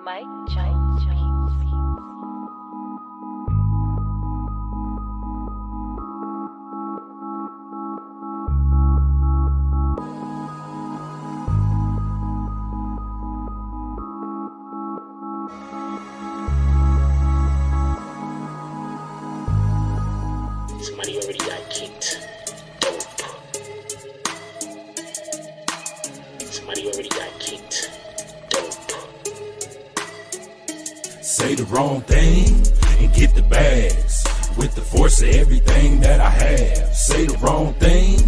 Somebody already got kicked. Dope. Somebody already got kicked. Dope. Say the wrong thing and get the bags. With the force of everything that I have. Say the wrong thing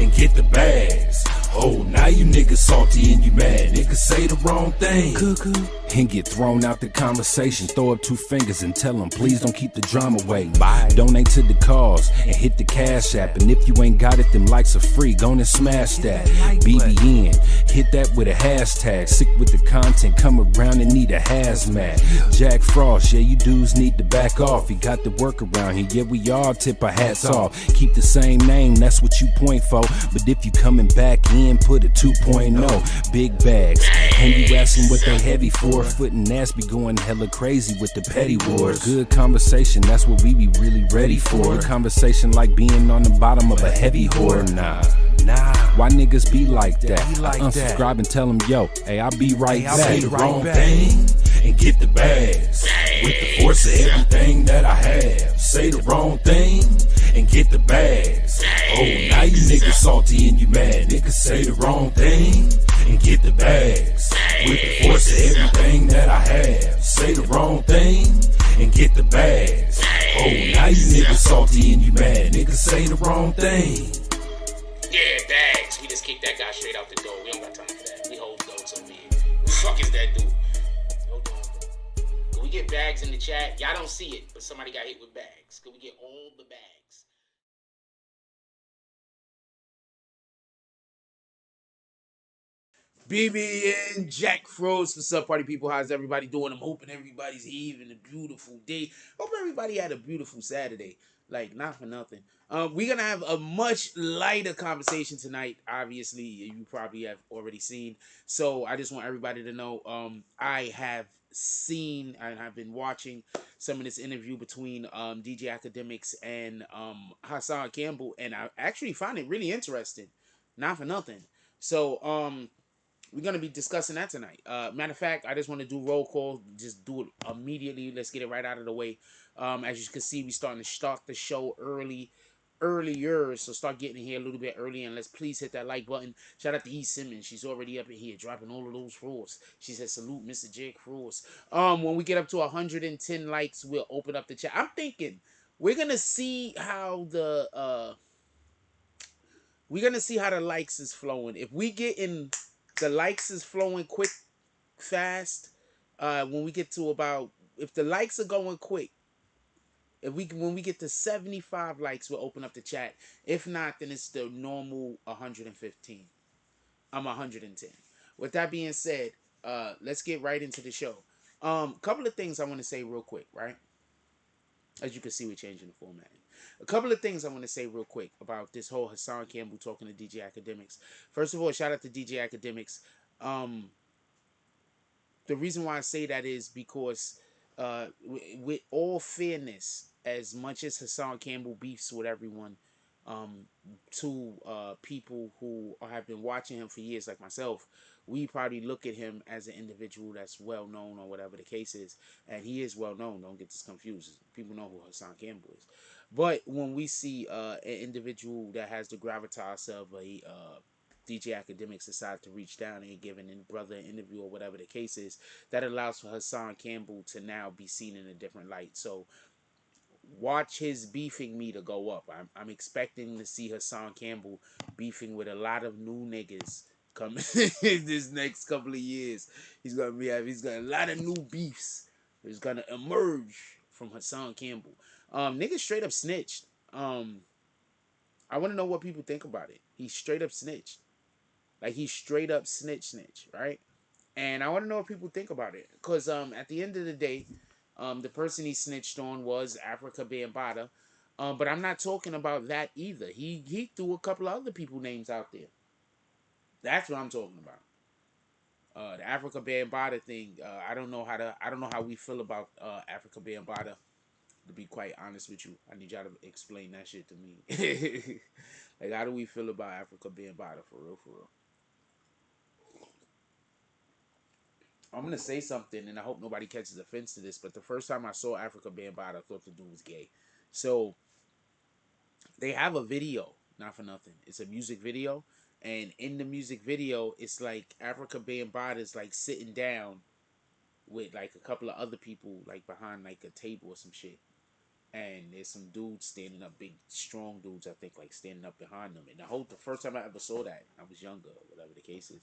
and get the bags. Oh, now you niggas salty and you mad. Niggas say the wrong thing. Cuckoo. And get thrown out the conversation. Throw up 2 fingers and tell them, please don't keep the drama away. Bye. Donate to the cause and hit the cash app. And if you ain't got it, them likes are free. Go and smash that. BBN. Hit that with a hashtag. Sick with the content. Come around and need a hazmat. Jack Frost. Yeah, you dudes need to back off. You got the work around here. Yeah, we all tip our hats off. Keep the same name. That's what you point for. But if you coming back in, put a 2.0. Big bags. And you asking what they heavy for. Foot and ass be going hella crazy with the petty wars. Good conversation, that's what we be really ready for. Good conversation like being on the bottom of a heavy whore. Nah. Why niggas be like that? Unsubscribe and tell them, yo, hey, I'll be right back. Say the wrong thing and get the bags. With the force of everything that I have. Say the wrong thing and get the bags. Oh, now you niggas salty and you mad. Niggas say the wrong thing and get the bags. With the force of everything that I have. Say the wrong thing and get the bags. Oh, now you niggas salty and you mad. Niggas say the wrong thing. Yeah, bags. We just kicked that guy straight out the door. We don't got time for that. We hold notes over here. Who the fuck is that dude? Hold on. Can we get bags in the chat? Y'all don't see it, but somebody got hit with bags. Can we get all the bags? BBN Jack Froze. What's up, party people? How's everybody doing? I'm hoping everybody's having a beautiful day. Hope everybody had a beautiful Saturday. Like, not for nothing. We're going to have a much lighter conversation tonight. Obviously, you probably have already seen. So, I just want everybody to know I have seen and I've been watching some of this interview between DJ Akademiks and Hassan Campbell. And I actually find it really interesting. Not for nothing. So, we're going to be discussing that tonight. Matter of fact, I just want to do roll call. Just do it immediately. Let's get it right out of the way. As you can see, we're starting to start the show earlier. So start getting in here a little bit early. And let's please hit that like button. Shout out to ISIME. She's already up in here dropping all of those floors. She said, salute Mr. Jake Frost. When we get up to 110 likes, we'll open up the chat. I'm thinking we're going to see how the... we're going to see how the likes is flowing. If we get in... The likes is flowing quick, fast. When we get to about, if the likes are going quick, when we get to 75 likes, we'll open up the chat. If not, then it's the normal 115. I'm 110. With that being said, let's get right into the show. Couple of things I want to say real quick, right? As you can see, we're changing the format. A couple of things I want to say real quick about this whole Hassan Campbell talking to DJ Akademiks. First of all, shout out to DJ Akademiks. The reason why I say that is because with all fairness, as much as Hassan Campbell beefs with everyone, to people who have been watching him for years like myself, we probably look at him as an individual that's well known or whatever the case is, and he is well known. Don't get this confused. People know who Hassan Campbell is. But when we see an individual that has the gravitas of a DJ Akademiks decide to reach down and give an brother an interview or whatever the case is, that allows for Hassan Campbell to now be seen in a different light. So watch his beefing meter go up. I'm expecting to see Hassan Campbell beefing with a lot of new niggas coming in this next couple of years. He's got a lot of new beefs. There's gonna emerge from Hassan Campbell. Nigga straight up snitched. I want to know what people think about it. He straight up snitched. Like, he straight up snitch, right? And I want to know what people think about it. Because at the end of the day, the person he snitched on was Afrika Bambaataa. But I'm not talking about that either. He threw a couple of other people names out there. That's what I'm talking The Afrika Bambaataa thing. I don't know how we feel about Afrika Bambaataa. To be quite honest with you, I need y'all to explain that shit to me. Like, how do we feel about Afrika Bambaataa for real, for real? I'm gonna say something, and I hope nobody catches offense to this. But the first time I saw Afrika Bambaataa, I thought the dude was gay. So they have a video, not for nothing. It's a music video, and in the music video, it's like Afrika Bambaataa is like sitting down with like a couple of other people like behind like a table or some shit. And there's some dudes standing up, big, strong dudes, I think, like standing up behind them. And the first time I ever saw that, I was younger, whatever the case is.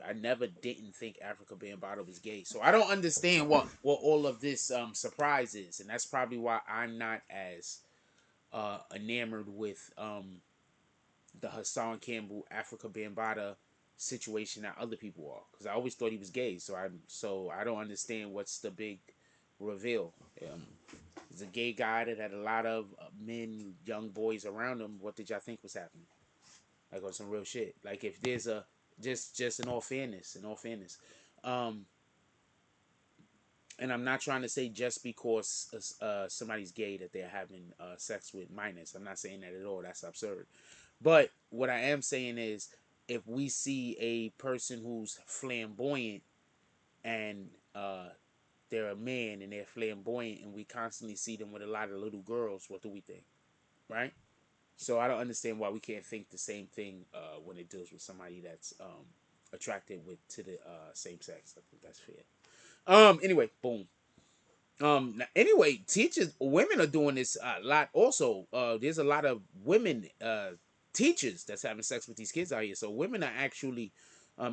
I never didn't think Afrika Bambaataa was gay. So I don't understand what all of this surprise is. And that's probably why I'm not as enamored with the Hassan Campbell Afrika Bambaataa situation that other people are. Because I always thought he was gay. So I don't understand what's the big reveal. He's a gay guy that had a lot of men, young boys around him. What did y'all think was happening? Like, on some real shit. Like, if there's a just in all fairness, and I'm not trying to say just because somebody's gay that they're having sex with minors. I'm not saying that at all. That's absurd. But what I am saying is, if we see a person who's flamboyant and they're a man and they're flamboyant and we constantly see them with a lot of little girls, what do we think? Right? So I don't understand why we can't think the same thing when it deals with somebody that's attracted to the same sex. I think that's fair. Anyway, boom. Anyway, women are doing this a lot also. There's a lot of women teachers that's having sex with these kids out here. So women are actually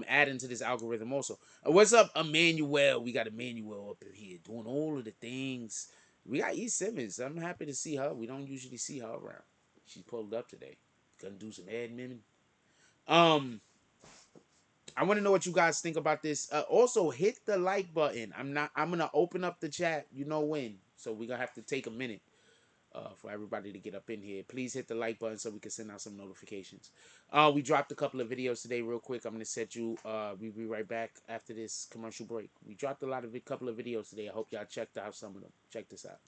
adding to this algorithm also. What's up, Emmanuel? We got Emmanuel up in here doing all of the things. We got E. Simmons. I'm happy to see her. We don't usually see her around. She pulled up today. Gonna do some admin. I want to know what you guys think about this. Also, hit the like button. I'm gonna open up the chat. You know when. So we're gonna have to take a minute for everybody to get up in here. Please hit the like button so we can send out some notifications. We dropped a couple of videos today real quick. I'm gonna set you. We'll be right back after this commercial break. We dropped a couple of videos today. I hope y'all checked out some of them. Check this out.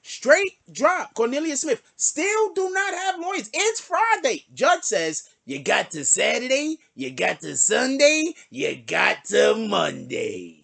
Straight drop. Cornelia Smith. Still do not have lawyers. It's Friday. Judge says you got to Saturday, you got to Sunday, you got to Monday.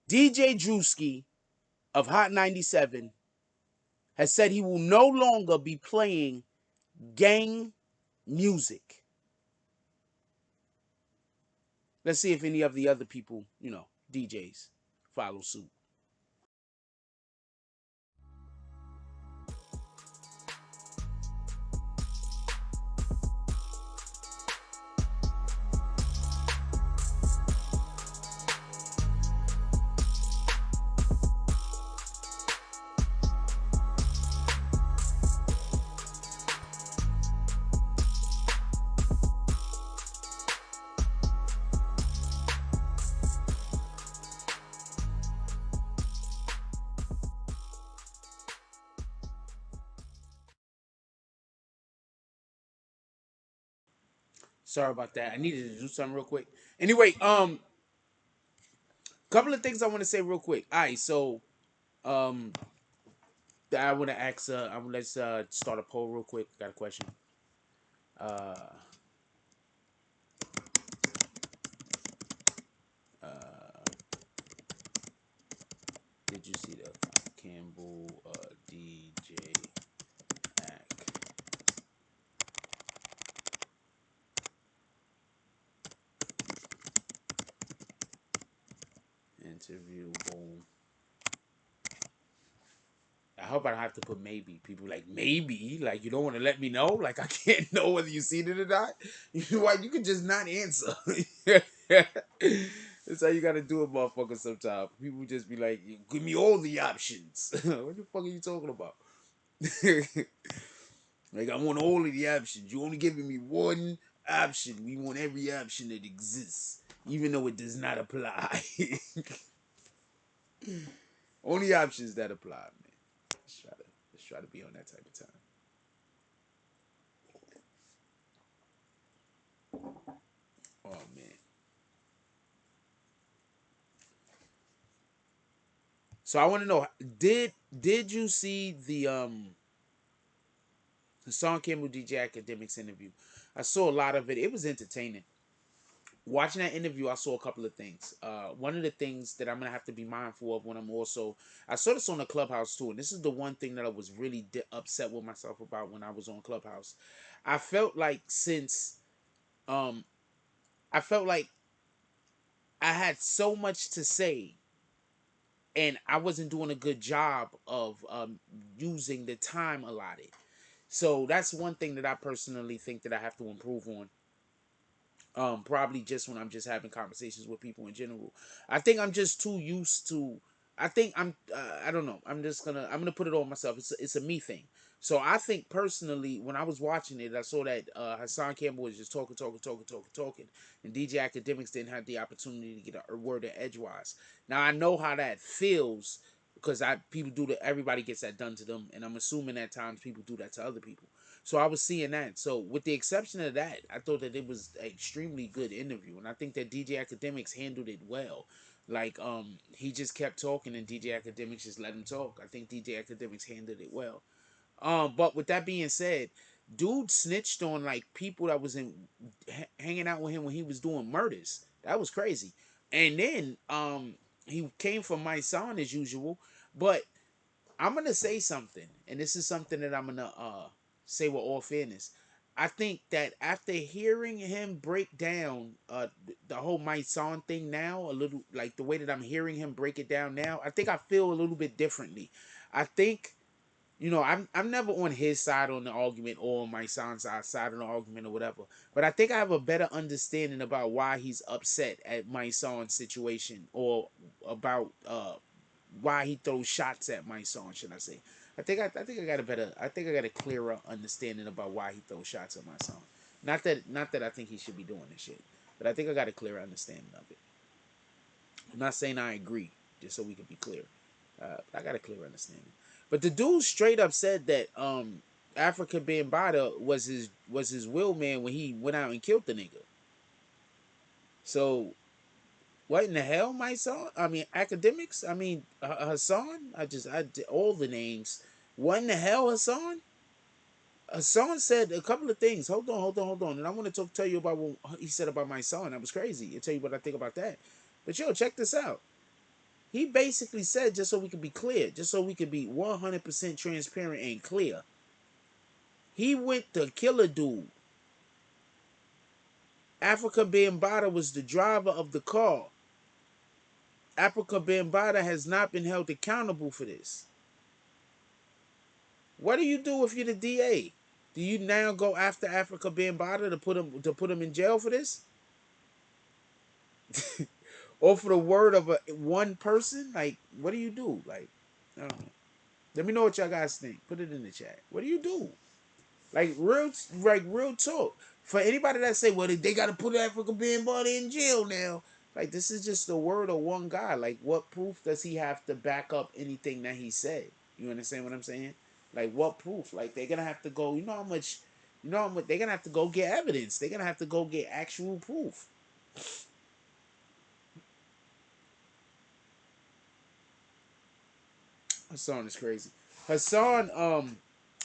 DJ Drewski of Hot 97 has said he will no longer be playing gang music. Let's see if any of the other people, DJs, follow suit. Sorry about that. I needed to do something real quick. Anyway, couple of things I want to say real quick. All right, so I want to ask. Let's start a poll real quick. Got a question. Did you see the Campbell DJ act? Interview, boom. I hope I don't have to put maybe. People like, maybe? Like, you don't want to let me know? Like, I can't know whether you seen it or not? You know what? You can just not answer. That's how you got to do it, motherfucker, sometimes. People just be like, give me all the options. What the fuck are you talking about? Like, I want all of the options. You only giving me one option. We want every option that exists, even though it does not apply. Only options that apply, man. Let's try to be on that type of time. Oh man. So I want to know, did you see the Hassan Campbell DJ Academics interview? I saw a lot of it. It was entertaining. Watching that interview, I saw a couple of things. One of the things that I'm gonna have to be mindful of when I saw this on the Clubhouse too, and this is the one thing that I was really upset with myself about when I was on Clubhouse. I felt like um, I felt like I had so much to say, and I wasn't doing a good job of using the time allotted. So that's one thing that I personally think that I have to improve on. Probably just when I'm just having conversations with people in general. I think I'm just too used to. I think I don't know. I'm gonna put it on myself. It's a me thing. So I think personally, when I was watching it, I saw that Hassan Campbell was just talking, and DJ Academics didn't have the opportunity to get a word in edgewise. Now I know how that feels because people do that. Everybody gets that done to them, and I'm assuming at times people do that to other people. So I was seeing that. So with the exception of that, I thought that it was an extremely good interview, and I think that DJ Academics handled it well. Like he just kept talking, and DJ Academics just let him talk. I think DJ Academics handled it well. But with that being said, dude snitched on like people that was hanging out with him when he was doing murders. That was crazy. And then he came from Mysonne as usual, but I'm gonna say something, and this is something that I'm gonna say with all fairness. I think that after hearing him break down the whole Mysonne thing now, a little like the way that I'm hearing him break it down now, I think I feel a little bit differently. I think I'm never on his side on the argument or on my son's side on the argument or whatever. But I think I have a better understanding about why he's upset at my son's situation or about why he throws shots at my son, should I say. I think I got a clearer understanding about why he throws shots at my son. Not that I think he should be doing this shit. But I think I got a clearer understanding of it. I'm not saying I agree, just so we can be clear. I got a clear understanding. But the dude straight up said that Afrika Bambaataa was his will man when he went out and killed the nigga. So what in the hell, my son? I mean, academics. I mean, Hassan. I did all the names. What in the hell, Hassan? Hassan said a couple of things. Hold on. And I want to tell you about what he said about my son. That was crazy. I'll tell you what I think about that. But yo, check this out. He basically said, just so we can be clear, just so we can be 100% transparent and clear, he went to kill a dude. Afrika Bambaataa was the driver of the car. Afrika Bambaataa has not been held accountable for this. What do you do if you're the DA? Do you now go after Afrika Bambaataa to put him in jail for this? Or for the word of one person? Like, what do you do? Like, I don't know. Let me know what y'all guys think. Put it in the chat. What do you do? Like real talk. For anybody that say, well, they got to put Afrika Bambaataa in jail now. Like, this is just the word of one guy. Like, what proof does he have to back up anything that he said? You understand what I'm saying? Like, what proof? Like, they're gonna have to go. You know how much? They're gonna have to go get evidence. They're gonna have to go get actual proof. Hassan is crazy. Hassan,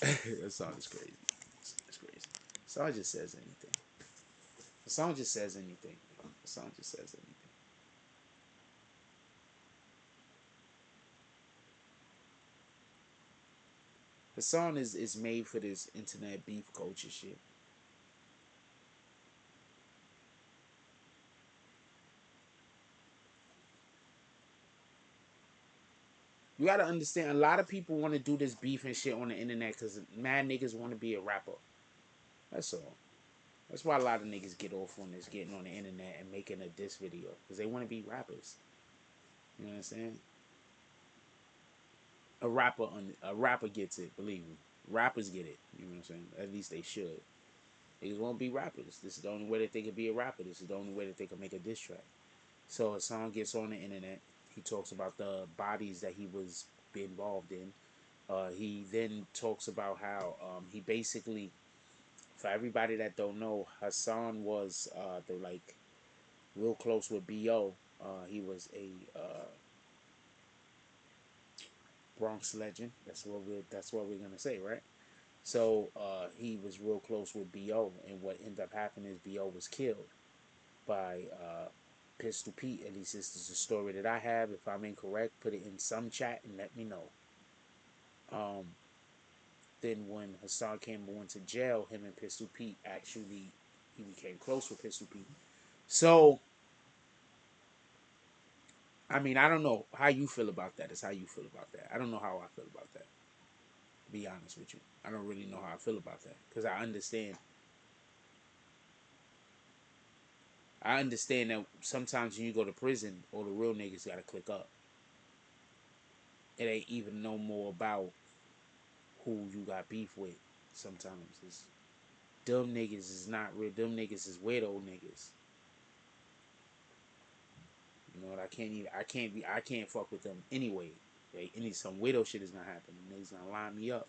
Hassan is crazy. It's crazy. Hassan just says anything. Hassan just says anything. Hassan just says anything. Hassan is made for this internet beef culture shit. You gotta understand, a lot of people want to do this beef and shit on the internet because mad niggas want to be a rapper. That's all. That's why a lot of niggas get off on this, getting on the internet and making a diss video, because they want to be rappers. You know what I'm saying? A rapper gets it, believe me. Rappers get it. You know what I'm saying? At least they should. Niggas want to be rappers. This is the only way that they can be a rapper. This is the only way that they can make a diss track. So Hassan gets on the internet. He talks about the bodies that he was involved in. He then talks about how he basically, for everybody that don't know, Hassan was the like real close with B.O. He was a Bronx legend. That's what we're gonna say, right? So he was real close with B.O. and what ended up happening is B.O. was killed by Pistol Pete. At least this is the story that I have. If I'm incorrect, put it in some chat and let me know. Then when Hassan Campbell went to jail, him and Pistol Pete actually, he became close with Pistol Pete. So, I mean, I don't know how you feel about that. It's how you feel about that. I don't know how I feel about that. To be honest with you, I don't really know how I feel about that because I understand. I understand that sometimes when you go to prison, all the real niggas gotta click up. It ain't even no more about who you got beef with. Sometimes it's them niggas is not real. Them niggas is weirdo niggas. You know what? I can't fuck with them anyway. Like, some widow shit is gonna happen. Them niggas gonna line me up.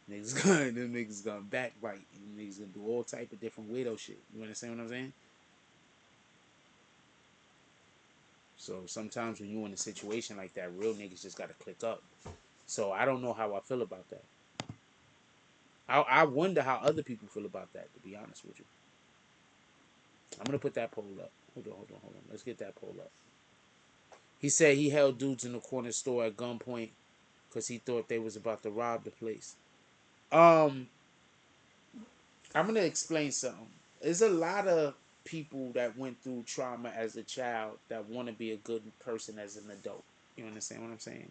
Them niggas gonna backbite. Them niggas gonna do all type of different widow shit. You understand what I'm saying? So sometimes when you in a situation like that, real niggas just gotta click up. So I don't know how I feel about that. I wonder how other people feel about that, to be honest with you. I'm gonna put that poll up. Hold on. Let's get that poll up. He said he held dudes in the corner store at gunpoint because he thought they was about to rob the place. I'm gonna explain something. There's a lot of people that went through trauma as a child that want to be a good person as an adult. You understand what I'm saying?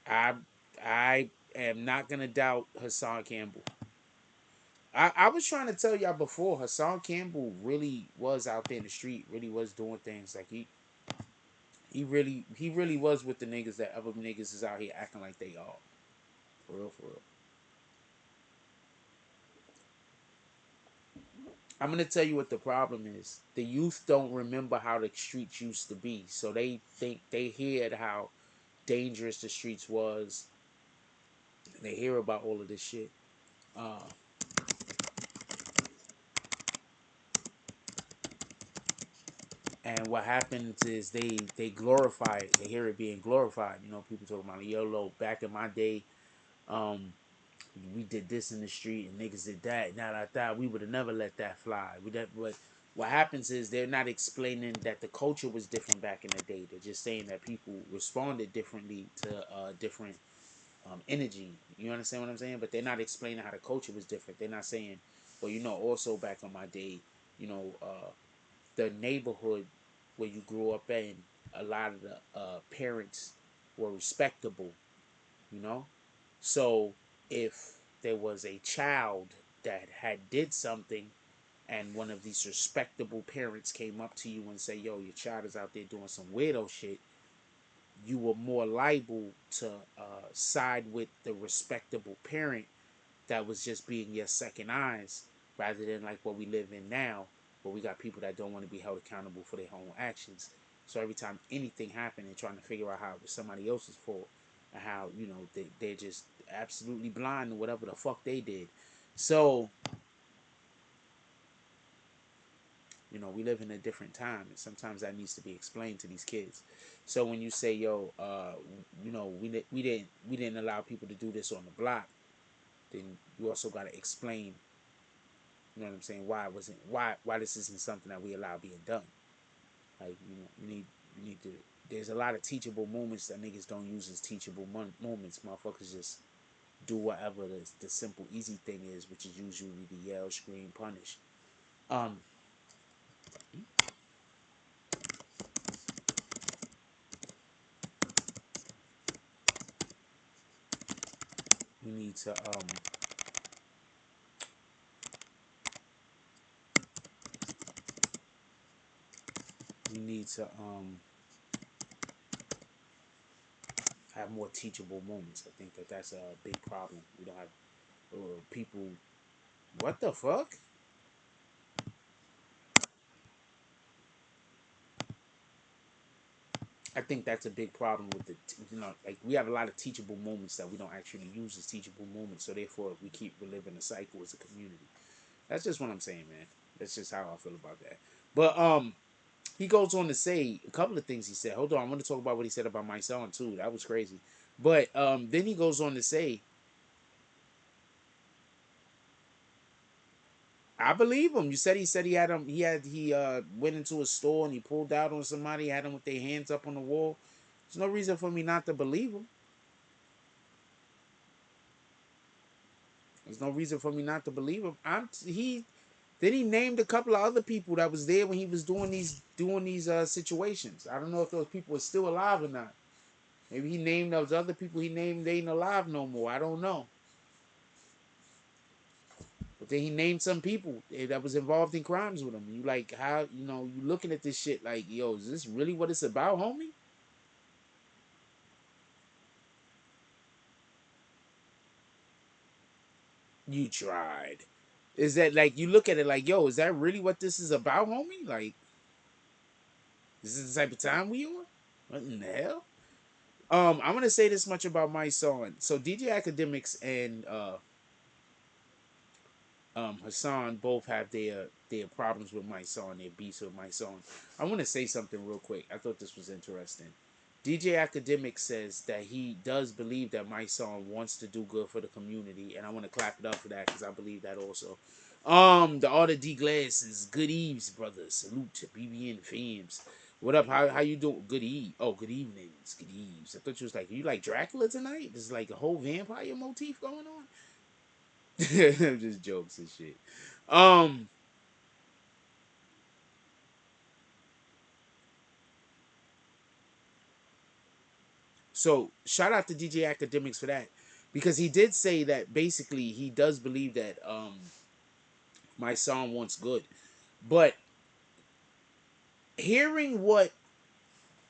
I am not gonna doubt Hassan Campbell. I was trying to tell y'all before, Hassan Campbell really was out there in the street, really was doing things. Like he really was with the niggas that other niggas is out here acting like they are. For real, for real. I'm gonna tell you what the problem is. The youth don't remember how the streets used to be, so they think they hear how dangerous the streets was. They hear about all of this shit. Uh, and what happens is they glorify it. They hear it being glorified. You know, people talking about YOLO. Back in my day, um, we did this in the street and niggas did that. Now I thought we would have never let that fly. But what happens is they're not explaining that the culture was different back in the day. They're just saying that people responded differently to different energy. You understand what I'm saying? But they're not explaining how the culture was different. They're not saying, well, you know, also back in my day, you know, the neighborhood where you grew up in, a lot of the parents were respectable, you know? So if there was a child that had did something and one of these respectable parents came up to you and say, yo, your child is out there doing some weirdo shit, you were more liable to side with the respectable parent that was just being your second eyes, rather than like what we live in now, where we got people that don't want to be held accountable for their own actions. So every time anything happened, they're trying to figure out how it was somebody else's fault, and how, you know, they're just absolutely blind to whatever the fuck they did. So, you know, we live in a different time, and sometimes that needs to be explained to these kids. So when you say, yo, you know, we didn't allow people to do this on the block, then you also got to explain, you know what I'm saying, why this isn't something that we allow being done. Like, you know, you need to. There's a lot of teachable moments that niggas don't use as teachable moments. Motherfuckers just do whatever the simple easy thing is, which is usually the yell, scream, punish. Um, We need to we need to have more teachable moments. I think that that's a big problem. We don't have people. What the fuck? I think that's a big problem with like we have a lot of teachable moments that we don't actually use as teachable moments. So therefore, we keep reliving the cycle as a community. That's just what I'm saying, man. That's just how I feel about that. But he goes on to say a couple of things. He said, hold on, I want to talk about what he said about my son too. That was crazy. But then he goes on to say, I believe him. You said he had him. He went into a store and he pulled out on somebody, had them with their hands up on the wall. There's no reason for me not to believe him. There's no reason for me not to believe him. Then he named a couple of other people that was there when he was doing these situations. I don't know if those people are still alive or not. Maybe he named those other people he named they ain't alive no more. I don't know. But then he named some people that was involved in crimes with him. You like how you looking at this shit like, yo, is this really what it's about, homie? You tried. Is that like you look at it like, yo, is that really what this is about, homie? Like, this is the type of time we on? What in the hell? I'm gonna say this much about my son. So DJ Academics and Hassan both have their problems with my son, their beats with my son. I want to say something real quick. I thought this was interesting. DJ Academic says that he does believe that my son wants to do good for the community, and I want to clap it up for that because I believe that also. The Art of D Glasses, good eves, brothers. Salute to BBN fams. What up? How you doing? Good eve. Oh, good evenings. Good eves. I thought you was like, you like Dracula tonight? There's like a whole vampire motif going on. Just jokes and shit. Um, so shout out to DJ Academics for that. Because he did say that basically he does believe that my son wants good. But hearing what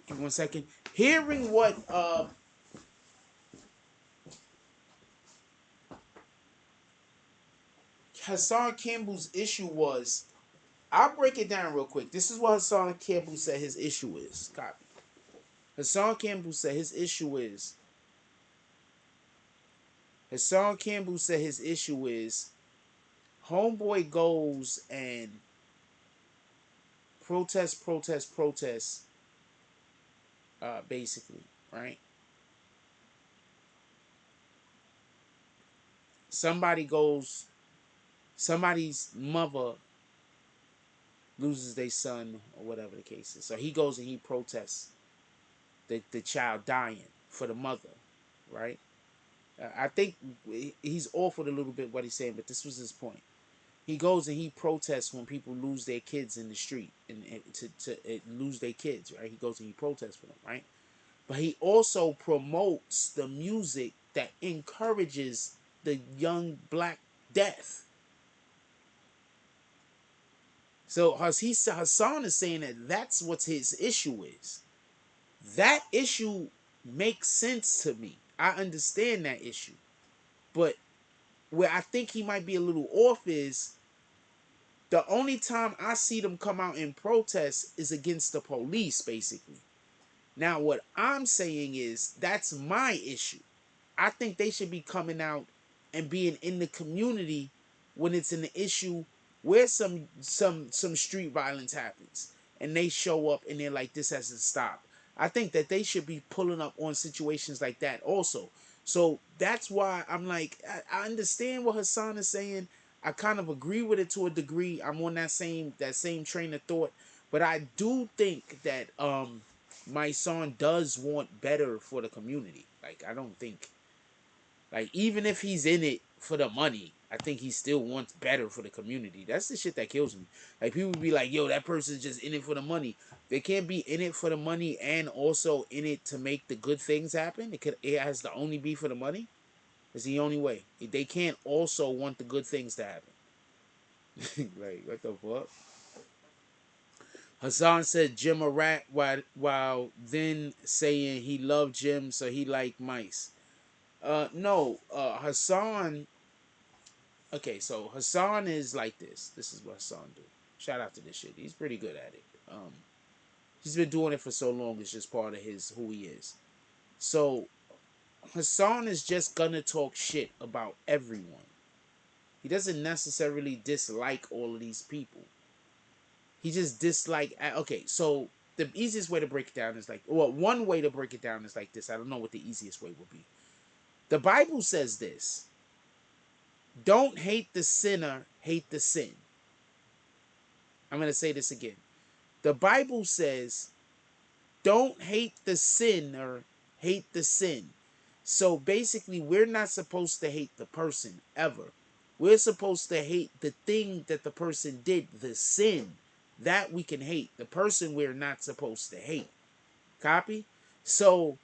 give me 1 second. Hearing what Hassan Campbell's issue was, I'll break it down real quick. This is what Hassan Campbell said his issue is. Copy. Hassan Campbell said his issue is Hassan Campbell said his issue is Homeboy goes and protest, basically, right? Somebody goes, somebody's mother loses their son or whatever the case is. So he goes and he protests the child dying for the mother, right? I think he's awful a little bit what he's saying, but this was his point. He goes and he protests when people lose their kids in the street and to lose their kids, right? He goes and he protests for them, right? But he also promotes the music that encourages the young black death. So Hassan is saying that that's what his issue is. That issue makes sense to me. I understand that issue. But where I think he might be a little off is the only time I see them come out and protest is against the police, basically. Now, what I'm saying is that's my issue. I think they should be coming out and being in the community when it's an issue where some street violence happens and they show up and they're like, this has to stop. I think that they should be pulling up on situations like that also. So that's why I'm like, I understand what Hassan is saying. I kind of agree with it to a degree. I'm on that same train of thought. But I do think that my son does want better for the community. Like I don't think, like even if he's in it for the money, I think he still wants better for the community. That's the shit that kills me. Like, people be like, yo, that person's just in it for the money. They can't be in it for the money and also in it to make the good things happen. It has to only be for the money. It's the only way. They can't also want the good things to happen. Like, what the fuck? Hassan said Jim a rat while then saying he loved Jim so he liked mice. No, Hassan. Okay, so Hassan is like this. This is what Hassan do. Shout out to this shit. He's pretty good at it. He's been doing it for so long. It's just part of his who he is. So Hassan is just gonna talk shit about everyone. He doesn't necessarily dislike all of these people. He just dislike. Okay, so the easiest way to break it down is like, well, one way to break it down is like this. I don't know what the easiest way would be. The Bible says this: don't hate the sinner, hate the sin. I'm gonna say this again. The Bible says, don't hate the sinner, hate the sin. So basically, we're not supposed to hate the person ever. We're supposed to hate the thing that the person did, the sin. That we can hate. The person we're not supposed to hate. Copy? So,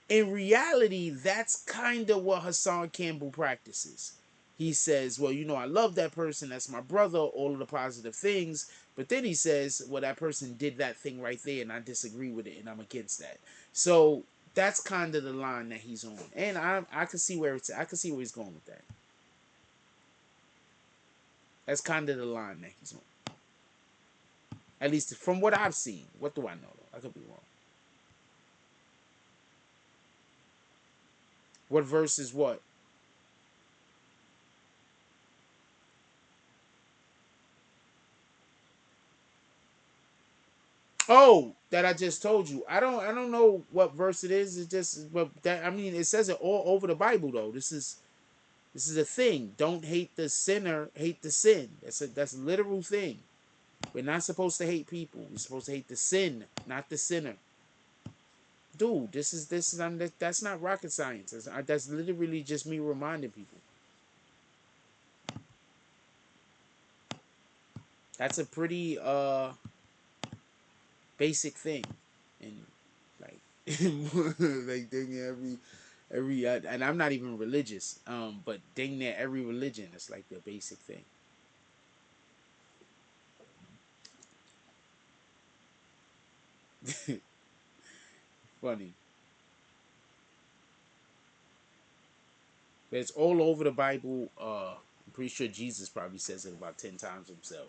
in reality, that's kind of what Hassan Campbell practices. He says, well, I love that person. That's my brother. All of the positive things. But then he says, well, that person did that thing right there, and I disagree with it, and I'm against that. So that's kind of the line that he's on, and I can see where he's going with that. That's kind of the line that he's on. At least from what I've seen. What do I know, though? I could be wrong. What verse is what? Oh, that I just told you. I don't know what verse it is. It's just, but that, I mean, it says it all over the Bible, though. This is a thing. Don't hate the sinner, hate the sin. That's a literal thing. We're not supposed to hate people. We're supposed to hate the sin, not the sinner. Dude, that's not rocket science. That's literally just me reminding people. That's a pretty basic thing, and like like dang near every and I'm not even religious, but dang near every religion is like the basic thing. Funny. But it's all over the Bible. I'm pretty sure Jesus probably says it about 10 times himself.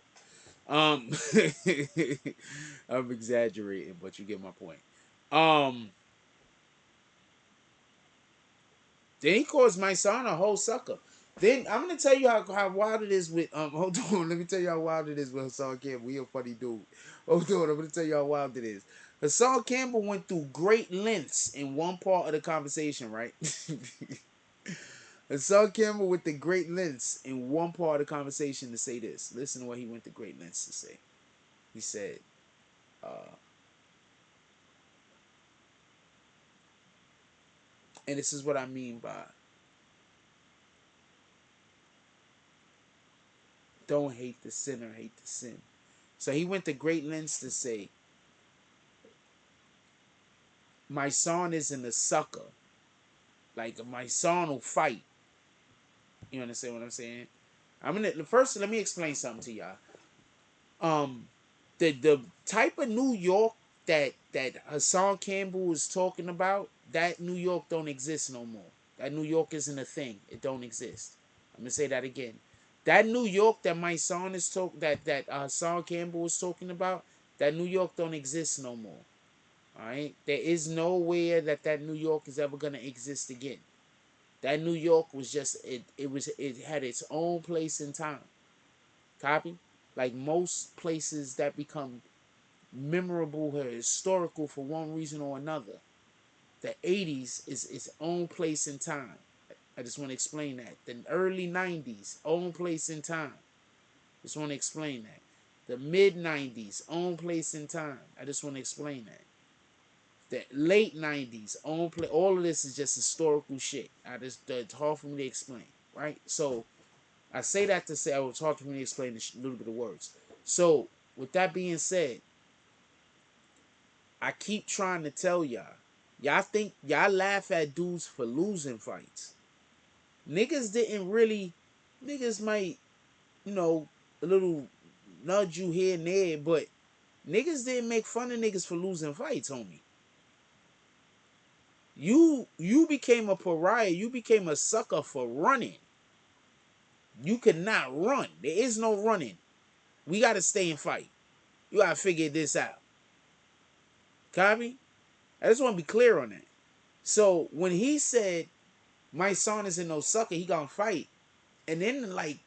Um, I'm exaggerating, but you get my point. Then he calls Mysonne a whole sucker. Then I'm gonna tell you how wild it is with hold on, let me tell you how wild it is with Hassan Campbell. He a funny dude. Hold on, I'm gonna tell you how wild it is. Hassan Campbell went through great lengths in one part of the conversation, right? Hassan Campbell went to great lengths in one part of the conversation to say this. Listen to what he went to great lengths to say. He said, and this is what I mean by don't hate the sinner, hate the sin. So he went to great lengths to say, my son isn't a sucker. Like, my son will fight. You understand what I'm saying? First, let me explain something to y'all. The type of New York that Hassan Campbell is talking about, that New York don't exist no more. That New York isn't a thing. It don't exist. I'm gonna say that again. That New York that my son is that Hassan Campbell was talking about, that New York don't exist no more. All right, there is nowhere that New York is ever gonna exist again. That New York was just it had its own place in time. Copy? Like most places that become memorable or historical for one reason or another. The 80s is its own place in time. I just want to explain that. The early 90s, own place in time. Just want to explain that. The mid 90s, own place in time. I just want to explain that. The late 90s, own place. All of this is just historical shit. It's hard for me to explain. right? So I say that to say I was hard for me to explain a little bit of words. So with that being said, I keep trying to tell y'all think y'all laugh at dudes for losing fights. Niggas didn't really, niggas might, you know, a little nudge you here and there, but niggas didn't make fun of niggas for losing fights, homie. You became a pariah. You became a sucker for running. You could not run. There is no running. We gotta stay and fight. You gotta figure this out. Copy? I just want to be clear on that. So when he said my son isn't no sucker, he gonna fight, and then like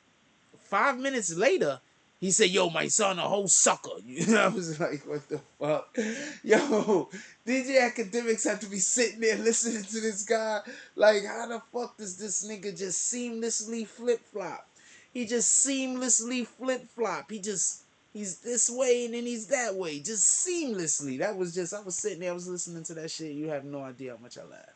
5 minutes later, he said, "Yo, my son a whole sucker." You know, I was like, "What the fuck?" Yo, DJ Akademiks have to be sitting there listening to this guy. Like, how the fuck does this nigga just seamlessly flip flop? He just seamlessly flip flop. He's this way and then he's that way, just seamlessly. That was just, I was sitting there, I was listening to that shit. You have no idea how much I laughed.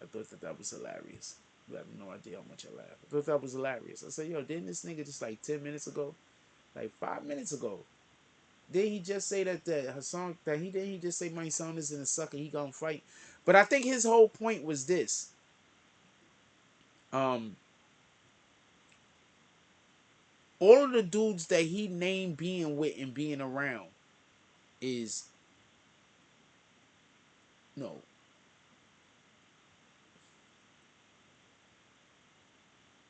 I thought that was hilarious. You have no idea how much I laughed. I thought that was hilarious. I said, yo, didn't this nigga just like 10 minutes ago, like 5 minutes ago, did he just say that Hassan, that he didn't he just say my son isn't a sucker, he gonna fight? But I think his whole point was this. All of the dudes that he named being with and being around is, no,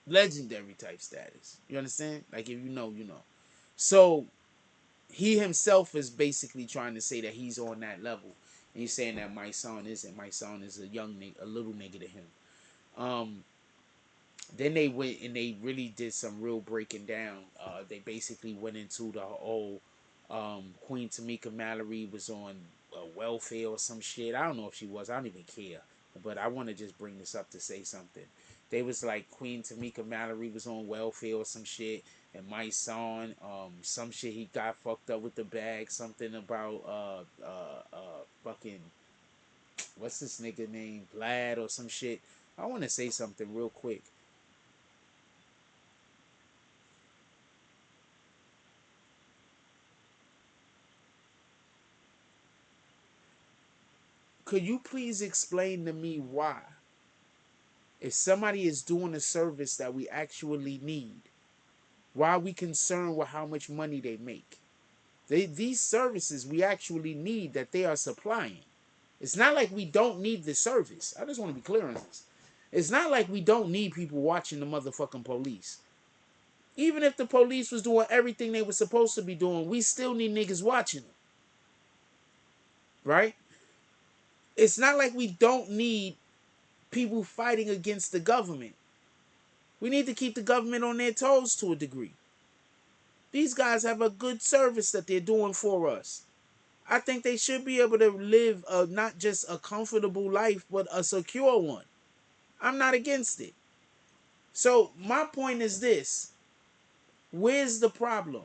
legendary type status. You understand? Like, if you know, you know. So he himself is basically trying to say that he's on that level. And he's saying that my son isn't. My son is a young nigga, a little nigga to him. Then they went and they really did some real breaking down. They basically went into the whole Queen Tamika Mallory was on welfare or some shit. I don't know if she was. I don't even care. But I want to just bring this up to say something. They was like Queen Tamika Mallory was on welfare or some shit. And my son, some shit he got fucked up with the bag. Something about fucking, what's this nigga name? Vlad or some shit. I want to say something real quick. Could you please explain to me why, if somebody is doing a service that we actually need, why are we concerned with how much money they make? These services we actually need that they are supplying. It's not like we don't need the service. I just want to be clear on this. It's not like we don't need people watching the motherfucking police. Even if the police was doing everything they were supposed to be doing, we still need niggas watching them. Right? It's not like we don't need people fighting against the government. We need to keep the government on their toes to a degree. These guys have a good service that they're doing for us. I think they should be able to live not just a comfortable life, but a secure one. I'm not against it. So my point is this. Where's the problem?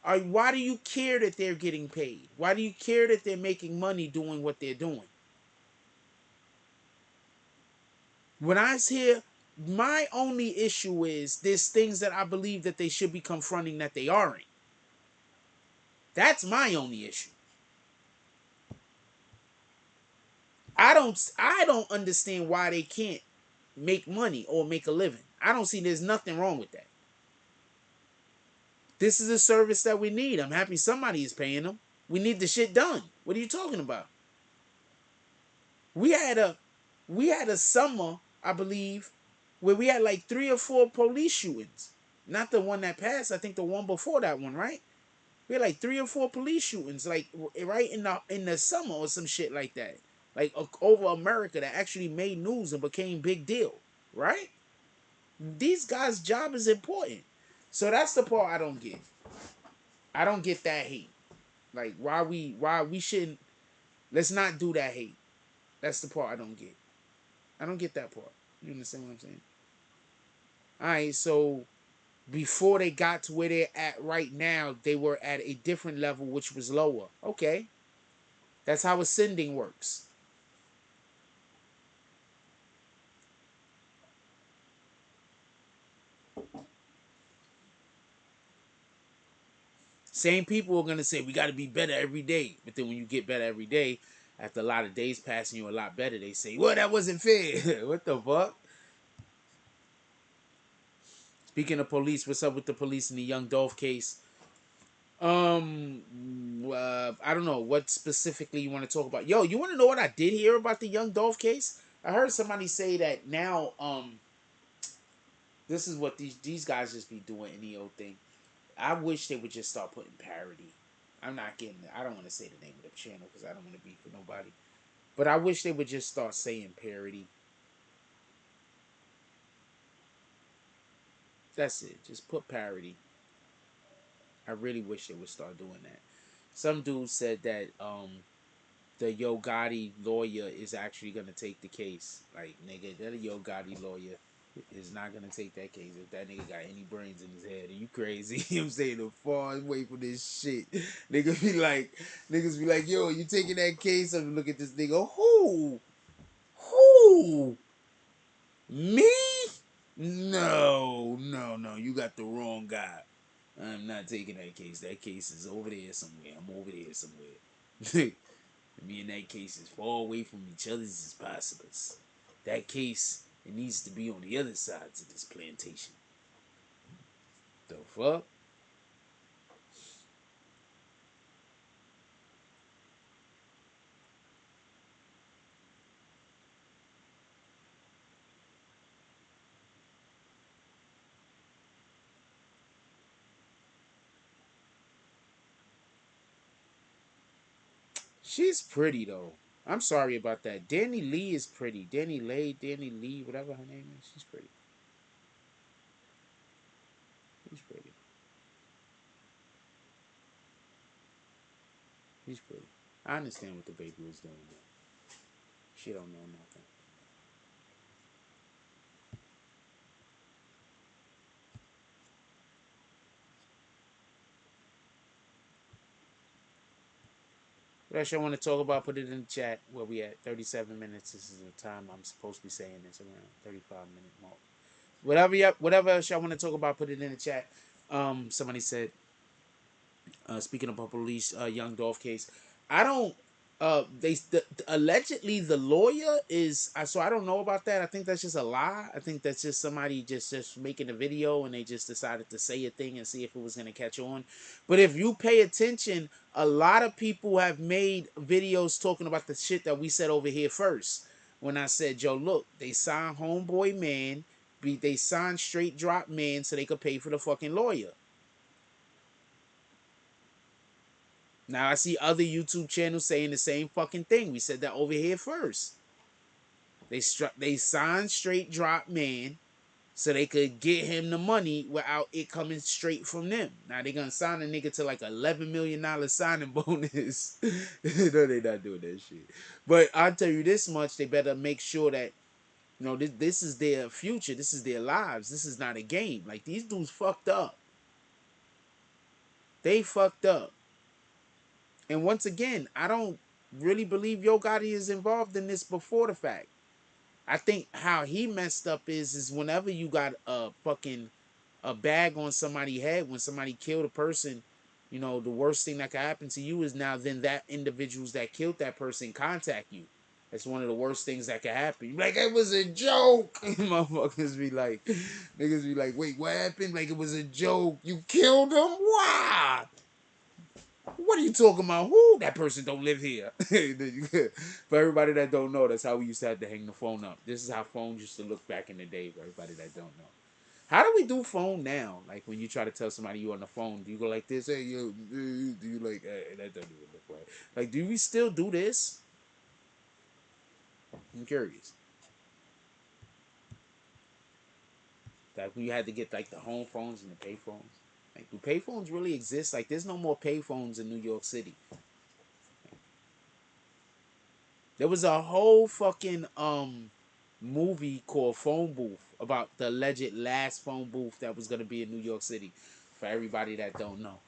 Why do you care that they're getting paid? Why do you care that they're making money doing what they're doing? When I hear, my only issue is there's things that I believe that they should be confronting that they aren't. That's my only issue. I don't understand why they can't make money or make a living. I don't see there's nothing wrong with that. This is a service that we need. I'm happy somebody is paying them. We need the shit done. What are you talking about? We had a summer, I believe, where we had like 3 or 4 police shootings. Not the one that passed. I think the one before that one, right? We had like 3 or 4 police shootings, like right in the summer or some shit like that, like over America, that actually made news and became big deal, right? These guys' job is important, so that's the part I don't get. I don't get that hate. Like why we shouldn't. Let's not do that hate. That's the part I don't get. I don't get that part. You understand what I'm saying? All right, so before they got to where they're at right now, they were at a different level, which was lower. Okay. That's how ascending works. Same people are gonna say we got to be better every day, but then when you get better every day, after a lot of days passing, you're a lot better. They say, well, that wasn't fair. What the fuck? Speaking of police, what's up with the police in the young Dolph case? I don't know what specifically you want to talk about. Yo, you want to know what I did hear about the young Dolph case? I heard somebody say that now, this is what these guys just be doing any old thing. I wish they would just start putting parody. I'm not getting it. I don't want to say the name of the channel because I don't want to beef with nobody. But I wish they would just start saying parody. That's it. Just put parody. I really wish they would start doing that. Some dude said that the Yo Gotti lawyer is actually gonna take the case. Like, nigga, that Yo Gotti lawyer is not gonna take that case. If that nigga got any brains in his head, are you crazy? You know what I'm saying? The far away from this shit. Niggas be like, yo, you taking that case? And look at this nigga. Who? Who? Me? No, no, no. You got the wrong guy. I'm not taking that case. That case is over there somewhere. I'm over there somewhere. Me and that case is far away from each other as possible. That case, it needs to be on the other sides of this plantation. The fuck? She's pretty though. I'm sorry about that. Danny Lee is pretty. Danny Lee, whatever her name is. She's pretty. She's pretty. She's pretty. I understand what the baby was doing though. She don't know nothing. What else y'all want to talk about? Put it in the chat. Where we at? 37 minutes. This is the time I'm supposed to be saying this, around 35-minute mark. Whatever else y'all want to talk about, put it in the chat. Somebody said, speaking of police, young Dolph case, I don't. Allegedly the lawyer is. So I don't know about that. I think that's just a lie. I think that's just somebody just making a video and they just decided to say a thing and see if it was gonna catch on. But if you pay attention, a lot of people have made videos talking about the shit that we said over here first. When I said, Joe, look, they signed Homeboy Man, they signed Straight Drop Man so they could pay for the fucking lawyer. Now I see other YouTube channels saying the same fucking thing. We said that over here first. They signed Straight Drop Man so they could get him the money without it coming straight from them. Now they gonna sign a nigga to like $11 million signing bonus. No, they not doing that shit. But I'll tell you this much: they better make sure that this is their future. This is their lives. This is not a game. Like, these dudes fucked up. They fucked up. And once again, I don't really believe Yo Gotti is involved in this before the fact. I think how he messed up is whenever you got a bag on somebody's head, when somebody killed a person, the worst thing that could happen to you is now then that individuals that killed that person contact you. That's one of the worst things that could happen. You like, it was a joke. Motherfuckers be like, niggas be like, wait, what happened? Like, it was a joke. You killed him? Why? What are you talking about? Who? That person don't live here. For everybody that don't know, that's how we used to have to hang the phone up. This is how phones used to look back in the day, for everybody that don't know. How do we do phone now? Like, when you try to tell somebody you on the phone, do you go like this? Hey, yo, do you like, that don't even look right. Like, do we still do this? I'm curious. Like, we had to get, like, the home phones and the pay phones. Like, do pay phones really exist? Like, there's no more pay phones in New York City. There was a whole fucking movie called Phone Booth about the alleged last phone booth that was gonna be in New York City. For everybody that don't know,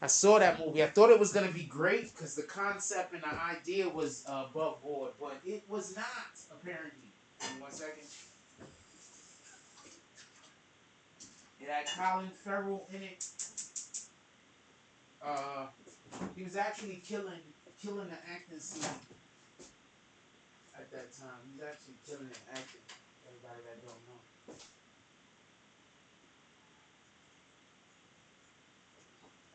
I saw that movie. I thought it was gonna be great because the concept and the idea was above board, but it was not, apparently. Give me 1 second. It had Colin Farrell in it. He was actually killing the acting scene at that time. He was actually killing the acting. Everybody that don't know.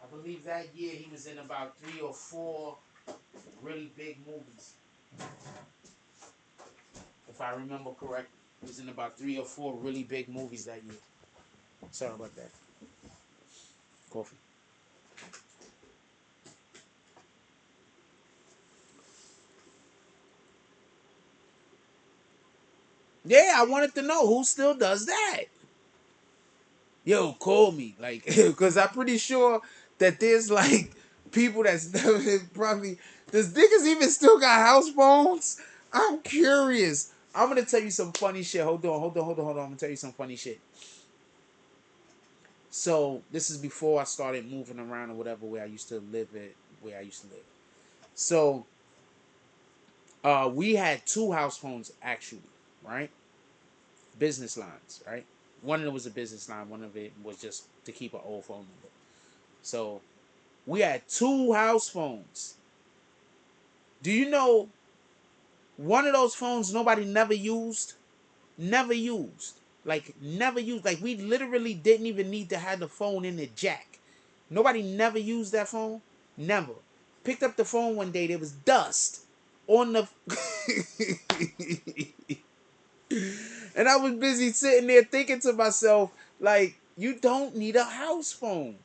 I believe that year he was in about 3 or 4 really big movies. If I remember correctly, he was in about 3 or 4 really big movies that year. Sorry about that. Coffee. Yeah, I wanted to know who still does that. Yo, call me, like, because I'm pretty sure that there's like people that's probably does niggas even still got house phones? I'm curious. I'm gonna tell you some funny shit. Hold on. I'm gonna tell you some funny shit. So this is before I started moving around or whatever where I used to live. So we had 2 house phones actually, right? Business lines, right? One of them was a business line. One of it was just to keep an old phone number. So we had 2 house phones. Do you know one of those phones nobody never used? Never used. Like never used. Like we literally didn't even need to have the phone in the jack. Nobody never used that phone. Never. Picked up the phone one day. There was dust on the. And I was busy sitting there thinking to myself, like, you don't need a house phone.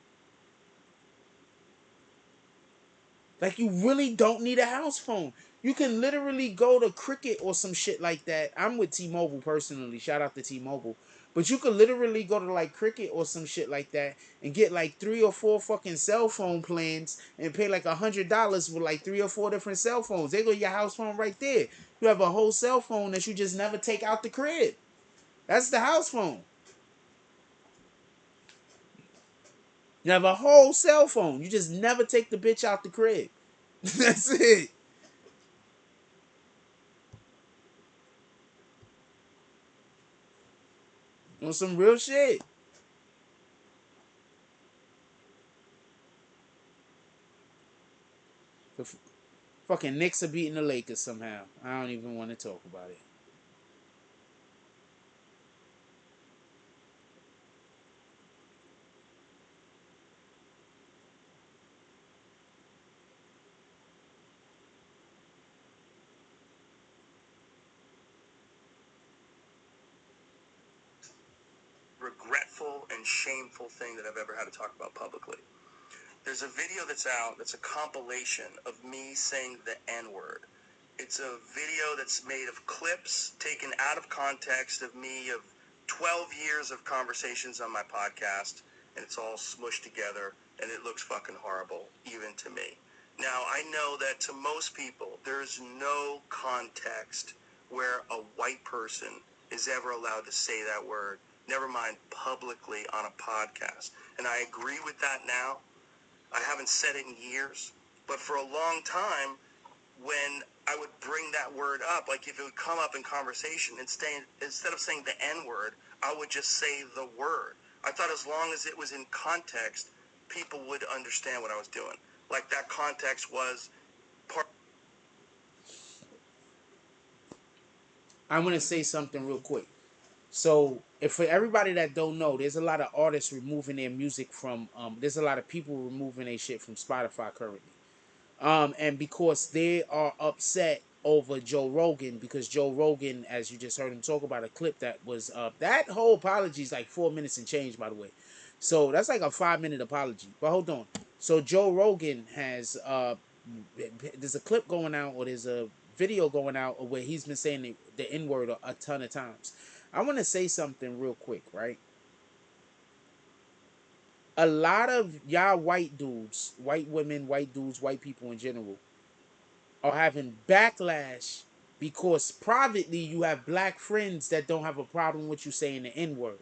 Like, you really don't need a house phone. You can literally go to Cricket or some shit like that. I'm with T-Mobile personally. Shout out to T-Mobile. But you could literally go to like Cricket or some shit like that and get like 3 or 4 fucking cell phone plans and pay like $100 with like 3 or 4 different cell phones. They go your house phone right there. You have a whole cell phone that you just never take out the crib. That's the house phone. You have a whole cell phone. You just never take the bitch out the crib. That's it. On some real shit. The fucking Knicks are beating the Lakers somehow. I don't even want to talk about it. Regretful and shameful thing that I've ever had to talk about publicly. There's a video that's out that's a compilation of me saying the N-word. It's a video that's made of clips taken out of context of me of 12 years of conversations on my podcast, and it's all smushed together, and it looks fucking horrible, even to me. Now, I know that to most people, there's no context where a white person is ever allowed to say that word, never mind publicly on a podcast. And I agree with that now. I haven't said it in years, but for a long time, when I would bring that word up, like if it would come up in conversation, instead of saying the N-word, I would just say the word. I thought as long as it was in context, people would understand what I was doing. Like that context was part. I'm gonna say something real quick. So, if for everybody that don't know, there's a lot of artists removing their music from. There's a lot of people removing their shit from Spotify currently. And because they are upset over Joe Rogan, because Joe Rogan, as you just heard him talk about a clip that was that whole apology is like 4 minutes and change, by the way. So that's like a 5-minute apology. But hold on. So Joe Rogan has there's a clip going out, or there's a video going out where he's been saying the N-word a ton of times. I want to say something real quick, right? A lot of y'all white dudes, white women, white dudes, white people in general, are having backlash because privately you have black friends that don't have a problem with you saying the N-word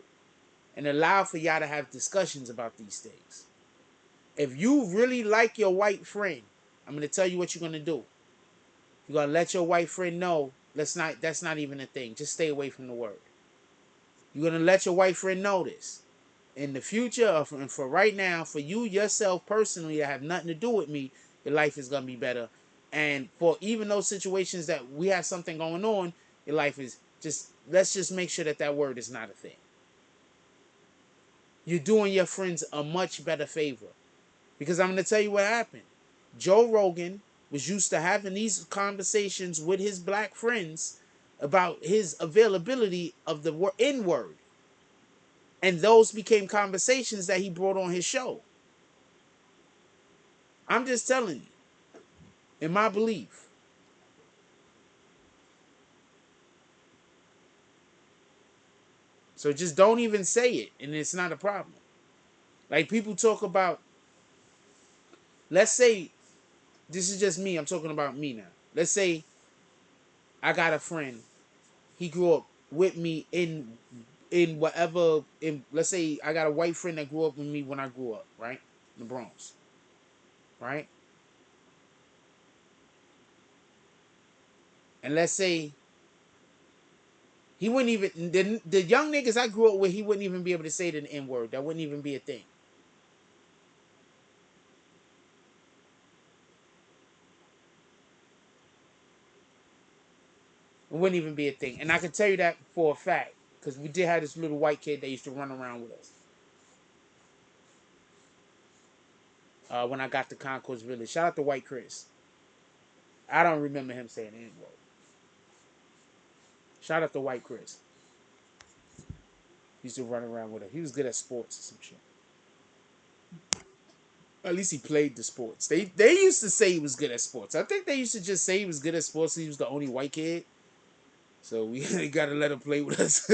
and allow for y'all to have discussions about these things. If you really like your white friend, I'm going to tell you what you're going to do. You're going to let your white friend know that's not even a thing. Just stay away from the word. You're going to let your white friend know this. in the future, or for right now, for you yourself personally that have nothing to do with me, your life is gonna be better. And for even those situations that we have something going on, your life is just, let's just make sure that that word is not a thing. You're doing your friends a much better favor. Because I'm going to tell you what happened. Joe Rogan was used to having these conversations with his black friends about his availability of the N-word. And those became conversations that he brought on his show. I'm just telling you, in my belief. So just don't even say it, and it's not a problem. Like people talk about, let's say, this is just me, I'm talking about me now. Let's say I got a friend, he grew up with me in whatever, in, let's say I got a white friend that grew up with me when I grew up, right? In the Bronx. Right? And let's say he wouldn't even, the young niggas I grew up with, he wouldn't even be able to say the N-word. That wouldn't even be a thing. It wouldn't even be a thing. And I can tell you that for a fact. Because we did have this little white kid that used to run around with us. When I got to Concourse Village. Shout out to White Chris. I don't remember him saying the N-word. Shout out to White Chris. He used to run around with us. He was good at sports or some shit. At least he played the sports. They used to say he was good at sports. I think they used to just say he was good at sports. He was the only white kid. So we gotta let him play with us.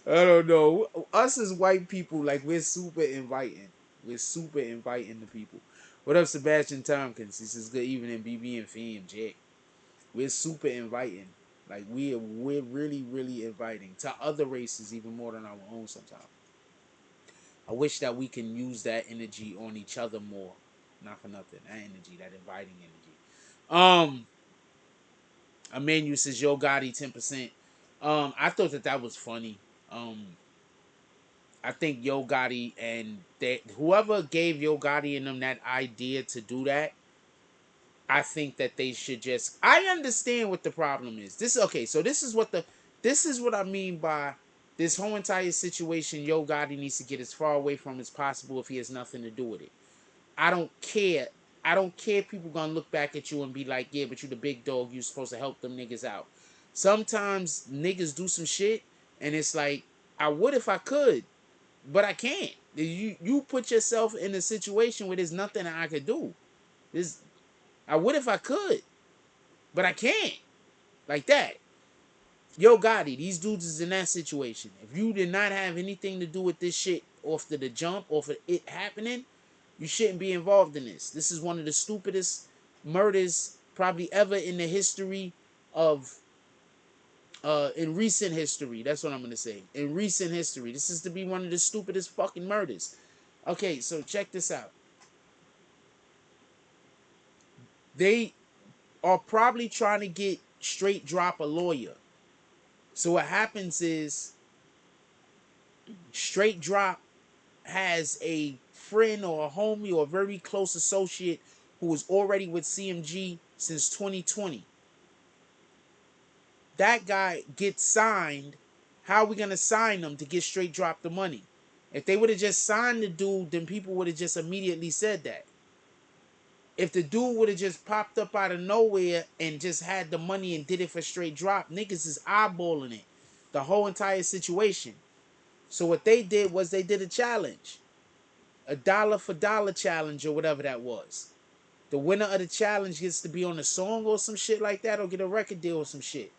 I don't know. Us as white people, like, we're super inviting. We're super inviting to people. What up, Sebastian Tompkins? He says good evening, BB and Fam, Jack. We're super inviting. Like, we're really, really inviting to other races even more than our own sometimes. I wish that we can use that energy on each other more. Not for nothing. That energy, that inviting energy. Emmanuel says Yo Gotti 10%. I thought that was funny. I think Yo Gotti and whoever gave Yo Gotti and them that idea to do that, I think that they should just. I understand what the problem is. This okay. So this is what I mean by this whole entire situation. Yo Gotti needs to get as far away from as possible if he has nothing to do with it. I don't care. I don't care if people gonna look back at you and be like, yeah, but you the big dog. You supposed to help them niggas out. Sometimes niggas do some shit and it's like, I would if I could, but I can't. You put yourself in a situation where there's nothing that I could do. I would if I could, but I can't. Like that. Yo Gotti, these dudes is in that situation. If you did not have anything to do with this shit off the jump, off of it happening, you shouldn't be involved in this. This is one of the stupidest murders probably ever in the history of, in recent history. That's what I'm going to say. In recent history. This is to be one of the stupidest fucking murders. Okay, so check this out. They are probably trying to get Straight Drop a lawyer. So what happens is Straight Drop has a friend or a homie or a very close associate who was already with CMG since 2020. That guy gets signed. How are we going to sign them to get Straight Drop the money? If they would have just signed the dude, then people would have just immediately said that. If the dude would have just popped up out of nowhere and just had the money and did it for Straight Drop, niggas is eyeballing it. The whole entire situation. So what they did was they did a challenge. A dollar for dollar challenge or whatever that was. The winner of the challenge gets to be on a song or some shit like that or get a record deal or some shit.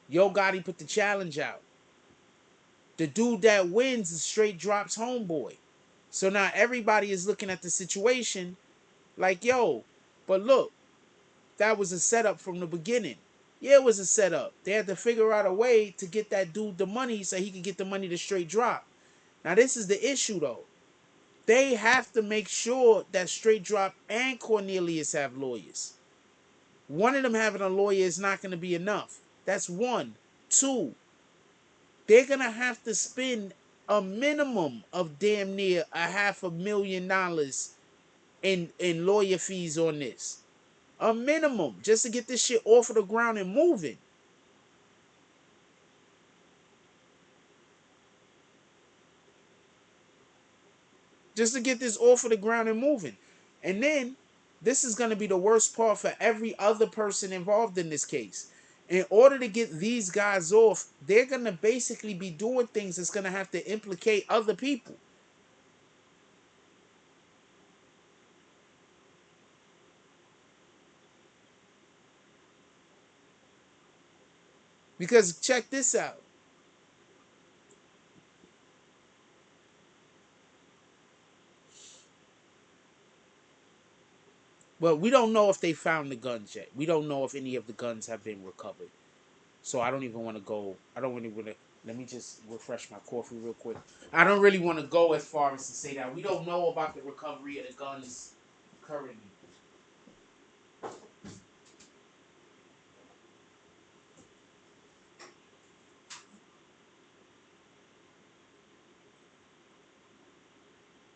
Yo Gotti put the challenge out. The dude that wins is Straight Drop's homeboy. So now everybody is looking at the situation like, yo, but look, that was a setup from the beginning. Yeah, it was a setup. They had to figure out a way to get that dude the money so he could get the money to Straight Drop. Now this is the issue though. They have to make sure that Straight Drop and Cornelius have lawyers. One of them having a lawyer is not going to be enough. That's one. Two, they're gonna have to spend a minimum of damn near $500,000 in lawyer fees on this. A minimum, just to get this shit off of the ground and moving. Just to get this off of the ground and moving. And then this is going to be the worst part for every other person involved in this case. In order to get these guys off, they're going to basically be doing things that's going to have to implicate other people. Because check this out. Well, we don't know if they found the guns yet. We don't know if any of the guns have been recovered. So I don't even want to go. I don't really want to. Let me just refresh my coffee real quick. I don't really want to go as far as to say that we don't know about the recovery of the guns currently.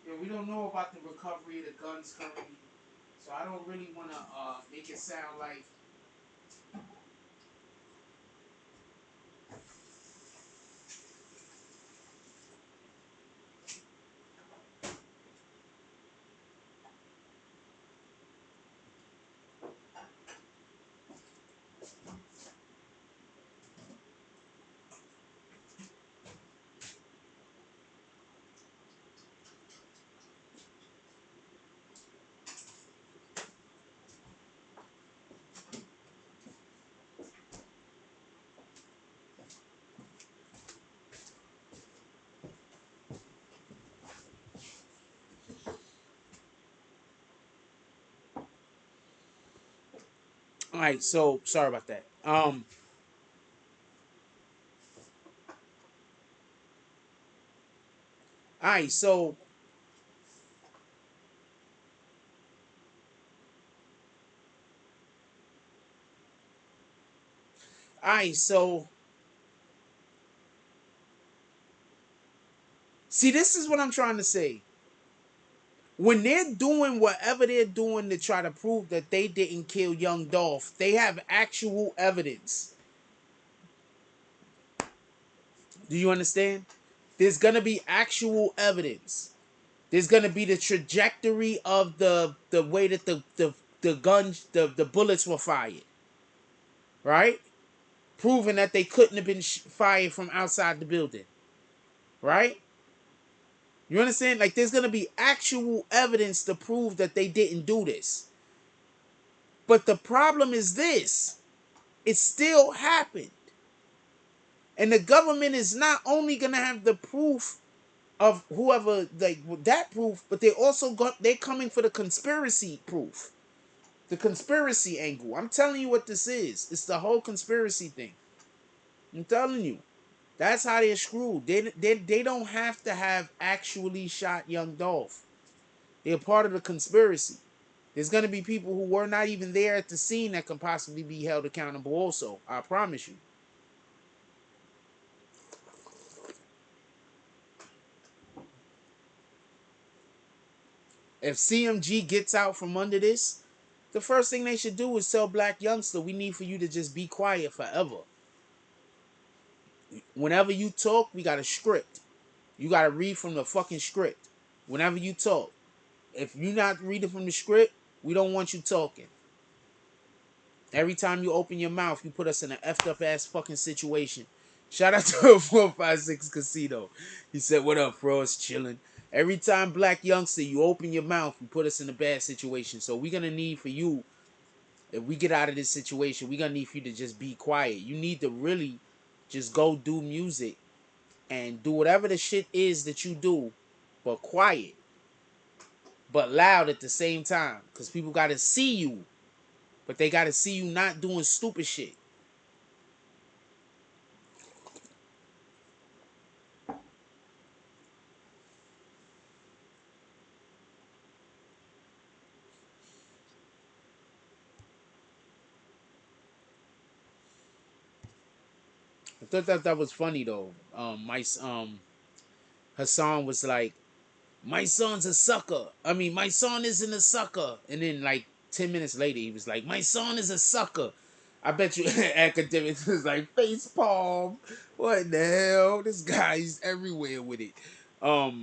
Yeah, we don't know about the recovery of the guns currently. So I don't really want to make it sound like. All right, so sorry about that. All right, so all right, so see, this is what I'm trying to say. When they're doing whatever they're doing to try to prove that they didn't kill young Dolph, they have actual evidence. Do you understand? There's gonna be actual evidence. There's gonna be the trajectory of the way that the guns the bullets were fired, right? Proving that they couldn't have been fired from outside the building, right? You understand? Like there's gonna be actual evidence to prove that they didn't do this. But the problem is this: it still happened, and the government is not only gonna have the proof of whoever like that proof, but they're coming for the conspiracy proof, the conspiracy angle. I'm telling you what this is. It's the whole conspiracy thing. I'm telling you, that's how they're screwed. They don't have to have actually shot young Dolph. They're part of the conspiracy. There's gonna be people who were not even there at the scene that can possibly be held accountable. Also, I promise you. If CMG gets out from under this, the first thing they should do is tell Black Youngster, we need for you to just be quiet forever. Whenever you talk, we got a script. You got to read from the fucking script. Whenever you talk. If you're not reading from the script, we don't want you talking. Every time you open your mouth, you put us in an effed up ass fucking situation. Shout out to 456 Casino. He said, what up, bro? It's chilling. Every time Black Youngster, you open your mouth, you put us in a bad situation. So we're going to need for you, if we get out of this situation, we're going to need for you to just be quiet. You need to really just go do music and do whatever the shit is that you do, but quiet, but loud at the same time. Because people got to see you, but they got to see you not doing stupid shit. I thought that was funny though. Hassan was like, my son's a sucker. I mean, my son isn't a sucker. And then like 10 minutes later, he was like, my son is a sucker. I bet you Akademiks was like, face palm. What the hell? This guy's everywhere with it. That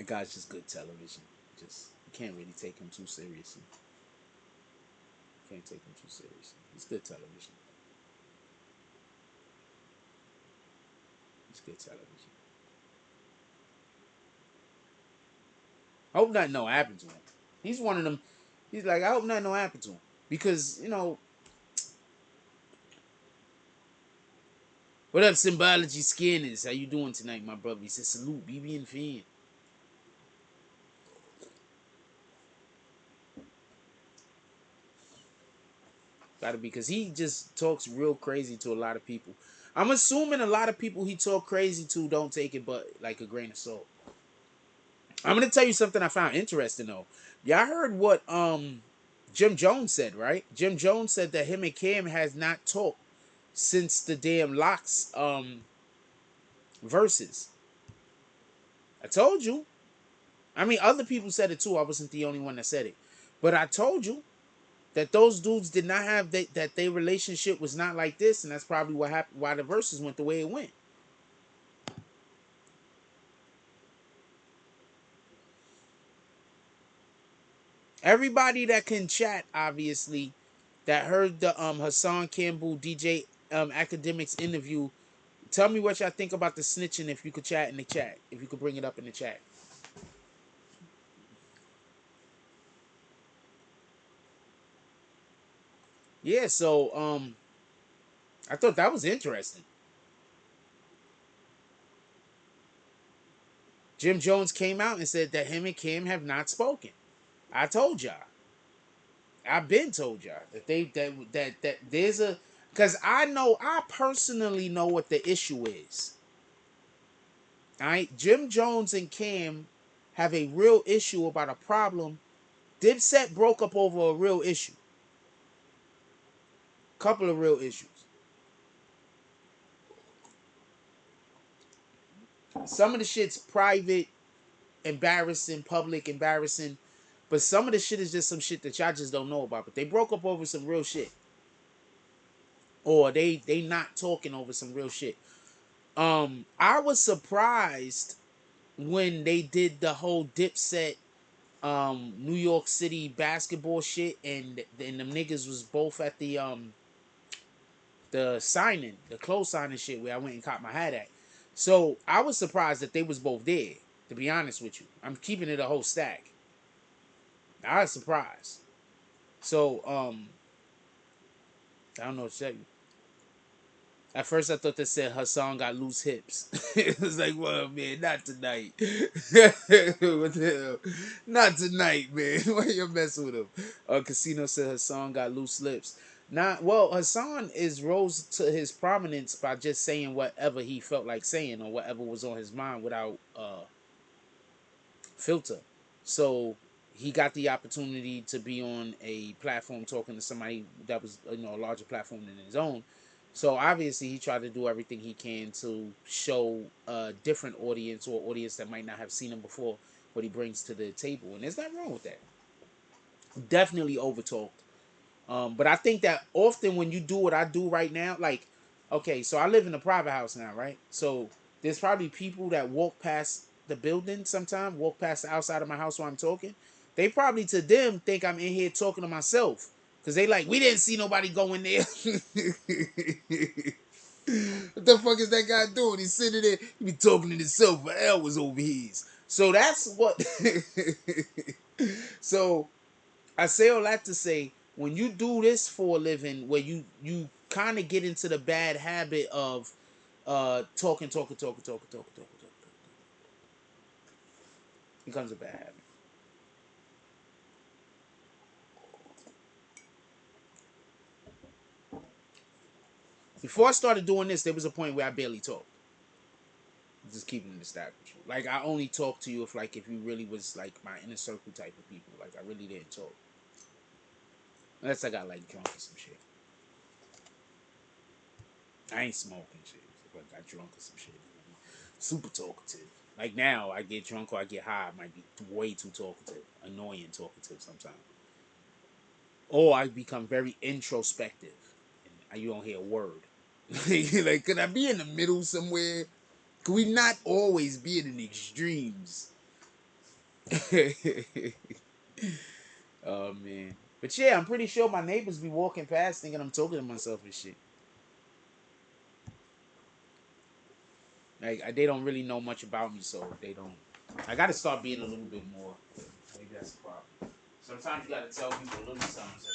guy's just good television. Just you can't really take him too seriously. Can't take him too seriously. It's good television. It's good television. I hope nothing no happened to him. He's one of them. He's like, I hope nothing no happened to him. Because, you know, what up, Symbology Scanners? How you doing tonight, my brother? He said, salute, BBN fan. Gotta be, because he just talks real crazy to a lot of people. I'm assuming a lot of people he talk crazy to don't take it but like a grain of salt. I'm gonna tell you something I found interesting though. Y'all heard what Jim Jones said, right? Jim Jones said that him and Cam has not talked since the damn Locks verses. I told you. I mean, other people said it too. I wasn't the only one that said it. But I told you that those dudes did not have that their relationship was not like this, and that's probably what happened, why the verses went the way it went. Everybody that can chat, obviously, that heard the Hassan Campbell DJ Akademiks interview, tell me what y'all think about the snitching. If you could chat in the chat, if you could bring it up in the chat. Yeah, so I thought that was interesting. Jim Jones came out and said that him and Kim have not spoken. I told y'all. I've been told y'all that that there's a, because I personally know what the issue is. All right, Jim Jones and Cam have a real issue about a problem. Dipset broke up over a real issue. Couple of real issues. Some of the shit's private, embarrassing, public, embarrassing. But some of the shit is just some shit that y'all just don't know about. But they broke up over some real shit. Or they not talking over some real shit. I was surprised when they did the whole Dipset New York City basketball shit, and them niggas was both at the signing, the clothes signing shit where I went and caught my hat at. So I was surprised that they was both there, to be honest with you. I'm keeping it a whole stack. I was surprised. So I don't know what to tell you. At first, I thought they said Hassan got loose hips. It was like, well, man, not tonight. What the hell? Not tonight, man. Why you messing with him? Casino said Hassan got loose lips. Well, Hassan rose to his prominence by just saying whatever he felt like saying or whatever was on his mind without filter. So he got the opportunity to be on a platform talking to somebody that was, a larger platform than his own. So obviously he tried to do everything he can to show a different audience, or audience that might not have seen him before, what he brings to the table. And there's nothing wrong with that. Definitely overtalked. But I think that often when you do what I do right now, like, okay, so I live in a private house now, right? So there's probably people that walk past the building sometime, walk past the outside of my house while I'm talking. They probably, to them, think I'm in here talking to myself. Because they like, we didn't see nobody go in there. What the fuck is that guy doing? He's sitting there, he be talking to himself for hours over his. So that's what... So I say all that to say, when you do this for a living, where you kind of get into the bad habit of talking, becomes a bad habit. Before I started doing this, there was a point where I barely talked. Just keeping it a stack with you. Like, I only talk to you if you really was like my inner circle type of people. Like, I really didn't talk. Unless I got like drunk or some shit. I ain't smoking shit. I got drunk or some shit. Super talkative. Like now, I get drunk or I get high. I might be way too talkative, annoying talkative sometimes. Or I become very introspective, and you don't hear a word. Like, could I be in the middle somewhere? Could we not always be in the extremes? Oh man. But yeah, I'm pretty sure my neighbors be walking past thinking I'm talking to myself and shit. Like they don't really know much about me, so they don't. I gotta start being a little bit more. Maybe that's the problem. Sometimes you gotta tell people a little something.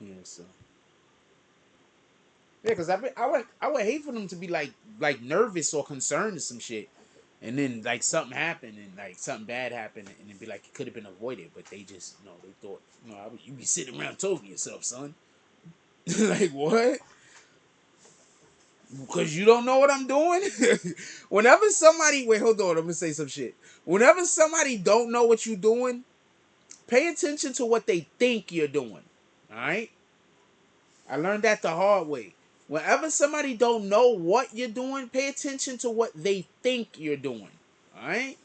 Yeah, so yeah, because I would hate for them to be like nervous or concerned or some shit, and then like something happened and like something bad happened and it'd be like it could have been avoided, but they just they thought you be sitting around talking to yourself, son. Like what? Because you don't know what I'm doing. Whenever somebody hold on, I'm gonna say some shit. Whenever somebody don't know what you're doing, pay attention to what they think you're doing. All right. I learned that the hard way. Whenever somebody don't know what you're doing, pay attention to what they think you're doing. All right.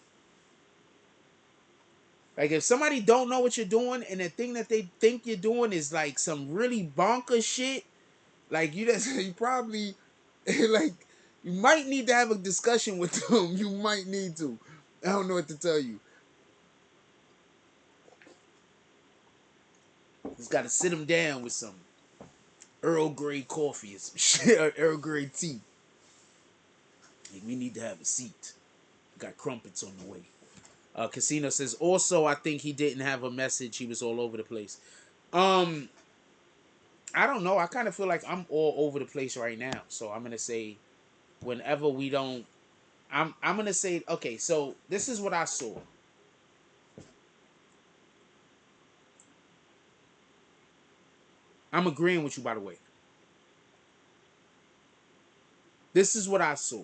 Like if somebody don't know what you're doing and the thing that they think you're doing is like some really bonkers shit, like you probably like you might need to have a discussion with them. You might need to. I don't know what to tell you. Just got to sit them down with some Earl Grey coffee or some shit, or Earl Grey tea. Like, we need to have a seat. Got crumpets on the way. Casino says also I think he didn't have a message. He was all over the place. I don't know. I kind of feel like I'm all over the place right now. So I'm gonna say whenever we don't I'm gonna say okay, so this is what I saw. I'm agreeing with you by the way. This is what I saw.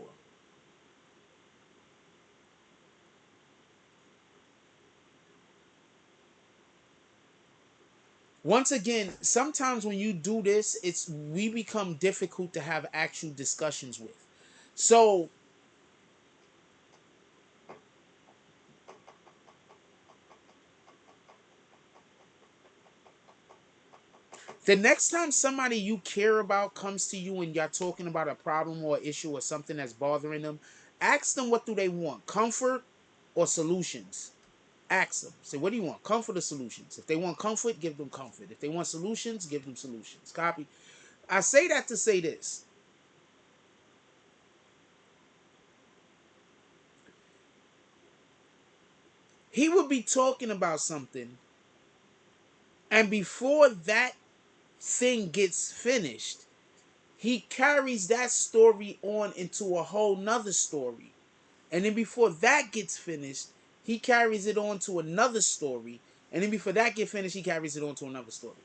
Once again, sometimes when you do this, we become difficult to have actual discussions with. So the next time somebody you care about comes to you and you're talking about a problem or issue or something that's bothering them, ask them what do they want, comfort or solutions. Ask them. Say, what do you want? Comfort or solutions? If they want comfort, give them comfort. If they want solutions, give them solutions. Copy. I say that to say this. He would be talking about something, and before that thing gets finished, he carries that story on into a whole nother story. And then before that gets finished, he carries it on to another story. And then before that gets finished, he carries it on to another story.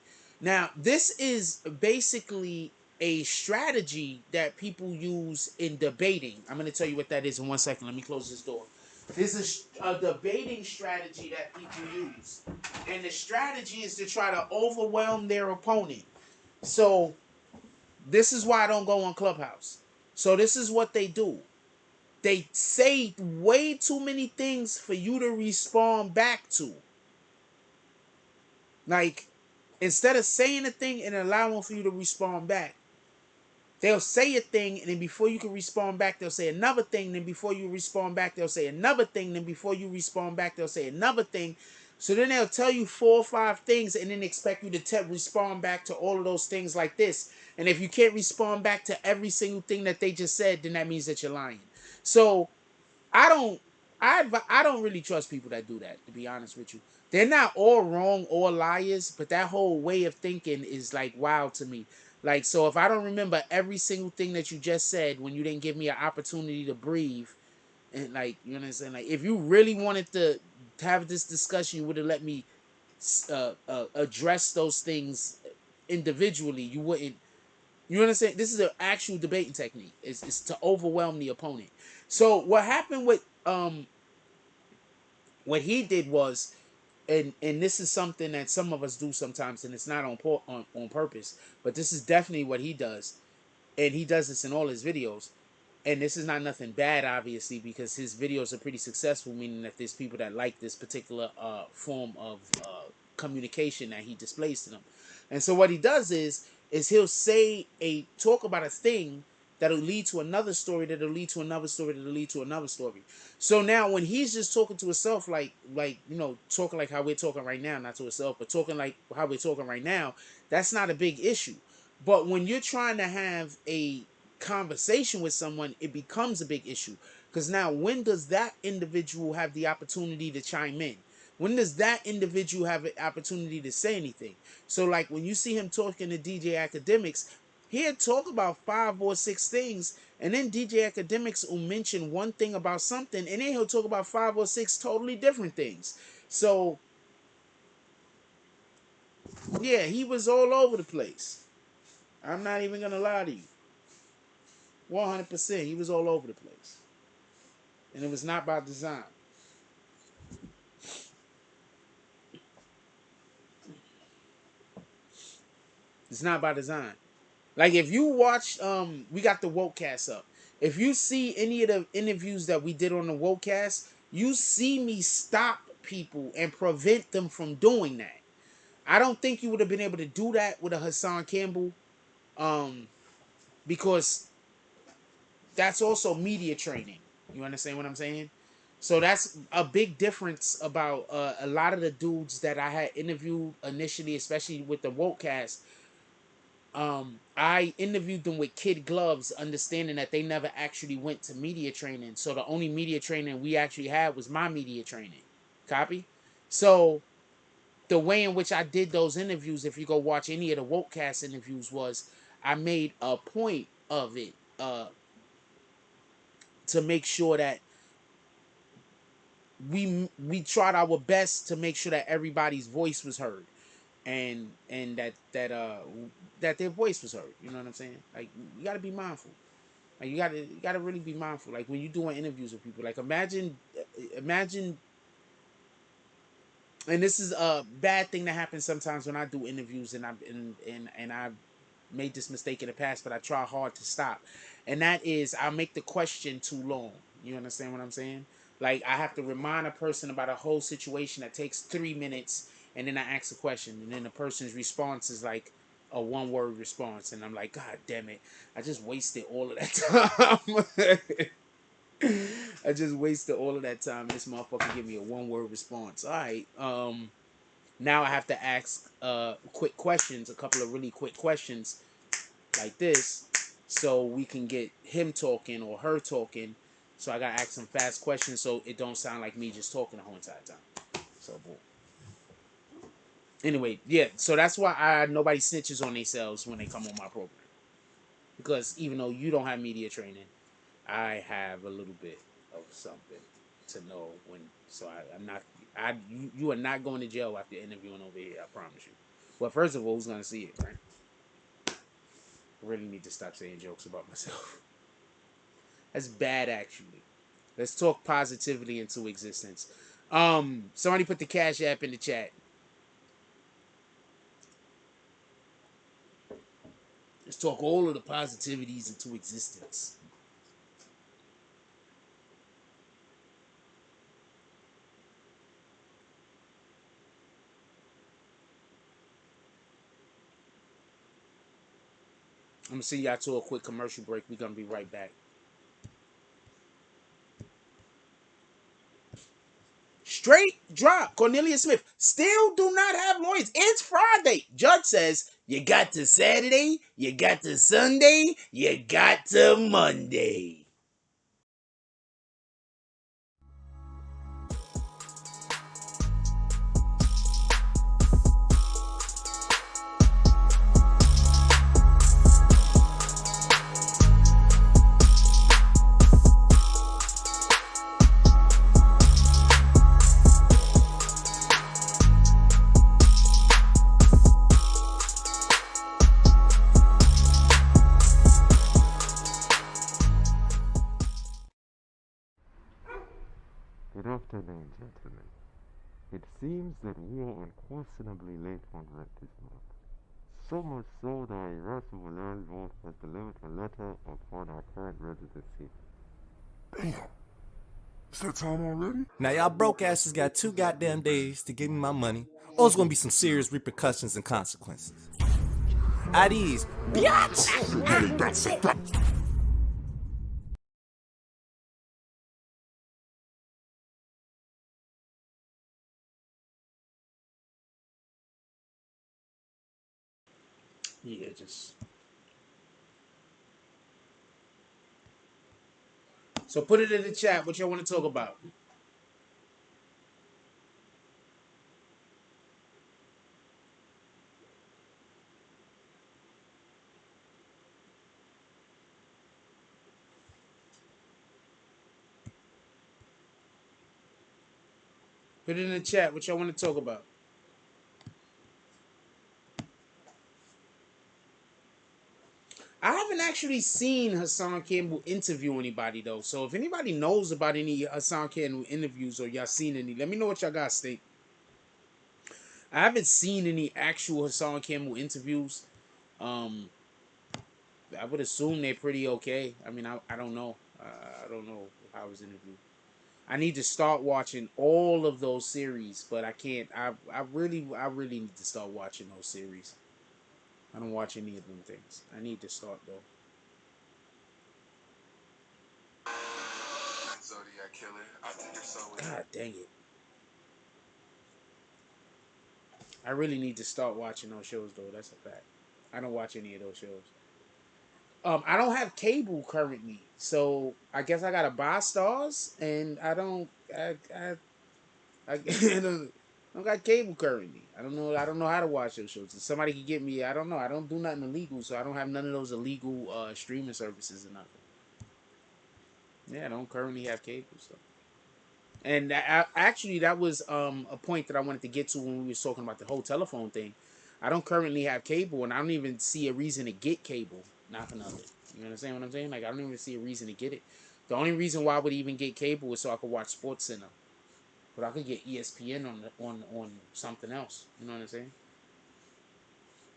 Now, this is basically a strategy that people use in debating. I'm going to tell you what that is in 1 second. Let me close this door. This is a debating strategy that people use. And the strategy is to try to overwhelm their opponent. So, this is why I don't go on Clubhouse. So, this is what they do. They say way too many things for you to respond back to. Like, instead of saying a thing and allowing for you to respond back, they'll say a thing, and then before you can respond back, they'll say another thing. Then before you respond back, they'll say another thing. Then before you respond back, they'll say another thing. So then they'll tell you 4 or 5 things and then expect you to respond back to all of those things like this. And if you can't respond back to every single thing that they just said, then that means that you're lying. So I don't I don't really trust people that do that, to be honest with you. They're not all wrong or liars, but that whole way of thinking is like wild to me. Like, so if I don't remember every single thing that you just said when you didn't give me an opportunity to breathe, and like, you know what I'm saying? Like, if you really wanted to have this discussion, you would have let me address those things individually, you wouldn't. You understand? This is an actual debating technique. It's to overwhelm the opponent. So what happened with what he did was, and this is something that some of us do sometimes, and it's not on purpose, but this is definitely what he does, and he does this in all his videos. And this is not nothing bad, obviously, because his videos are pretty successful, meaning that there's people that like this particular form of communication that he displays to them. And so what he does is he'll talk about a thing that'll lead to another story, that'll lead to another story, that'll lead to another story. So now when he's just talking to himself, like talking like how we're talking right now, not to himself, but talking like how we're talking right now, that's not a big issue. But when you're trying to have a conversation with someone, it becomes a big issue. Because now, when does that individual have the opportunity to chime in? When does that individual have an opportunity to say anything? So like when you see him talking to DJ Akademiks, he'll talk about 5 or 6 things, and then DJ Akademiks will mention one thing about something, and then he'll talk about 5 or 6 totally different things. So yeah, he was all over the place. I'm not even gonna lie to you. 100%, he was all over the place. And it was not by design. It's not by design. Like if you watch, we got the Wokecast up. If you see any of the interviews that we did on the Wokecast, you see me stop people and prevent them from doing that. I don't think you would have been able to do that with a Hassan Campbell, because that's also media training. You understand what I'm saying? So that's a big difference about a lot of the dudes that I had interviewed initially, especially with the Wokecast. I interviewed them with kid gloves, understanding that they never actually went to media training. So the only media training we actually had was my media training. Copy? So the way in which I did those interviews, if you go watch any of the Wokecast interviews, was I made a point of it to make sure that we tried our best to make sure that everybody's voice was heard, and that their voice was heard. You know what I'm saying? Like, you gotta be mindful. Like, you gotta really be mindful. Like when you're doing interviews with people, like imagine, and this is a bad thing that happens sometimes when I do interviews, and I've made this mistake in the past, but I try hard to stop. And that is, I make the question too long. You understand what I'm saying? Like, I have to remind a person about a whole situation that takes 3 minutes, and then I ask a question, and then the person's response is like a 1-word response, and I'm like, God damn it, I just wasted all of that time. I just wasted all of that time, and this motherfucker give me a 1-word response. All right, now I have to ask quick questions, a couple of really quick questions like this, so we can get him talking or her talking. So I gotta ask some fast questions so it don't sound like me just talking the whole entire time. So boom. Anyway, yeah, so that's why nobody snitches on themselves when they come on my program. Because even though you don't have media training, I have a little bit of something to know when. So you are not going to jail after interviewing over here, I promise you. Well, first of all, who's gonna see it, right? I really need to stop saying jokes about myself. That's bad, actually. Let's talk positivity into existence. Somebody put the Cash App in the chat. Let's talk all of the positivities into existence. I'm going to send y'all to a quick commercial break. We're going to be right back. Straight drop. Cornelius Smith. Still do not have lawyers. It's Friday. Judge says, you got to Saturday, you got to Sunday, you got to Monday. afternoon, gentlemen. It seems that we are unquestionably late on rent this month. So much so that our irascible landlord has delivered a letter upon our current residency. Damn. It's that time already? Now y'all broke asses got 2 goddamn days to give me my money, or it's gonna be some serious repercussions and consequences. At ease, Beatz! Yeah, just. So put it in the chat what y'all want to talk about. Put it in the chat what y'all want to talk about. I haven't actually seen Hassan Campbell interview anybody though. So if anybody knows about any Hassan Campbell interviews or y'all seen any, let me know what y'all guys think. I haven't seen any actual Hassan Campbell interviews. I would assume they're pretty okay. I mean, I don't know. I don't know how it was interviewed. I need to start watching all of those series, but I can't. I really need to start watching those series. I don't watch any of them things. I need to start though. Zodiac Killer. I think you're so weird. God dang it. I really need to start watching those shows though. That's a fact. I don't watch any of those shows. I don't have cable currently, so I guess I gotta buy Stars, and I don't. I don't got cable currently. I don't know how to watch those shows. If somebody can get me, I don't know. I don't do nothing illegal, so I don't have none of those illegal streaming services or nothing. Yeah, I don't currently have cable, so. And actually, that was a point that I wanted to get to when we were talking about the whole telephone thing. I don't currently have cable, and I don't even see a reason to get cable. Not for nothing. You understand what I'm saying? Like, I don't even see a reason to get it. The only reason why I would even get cable is so I could watch SportsCenter. But I could get ESPN on something else. You know what I'm saying?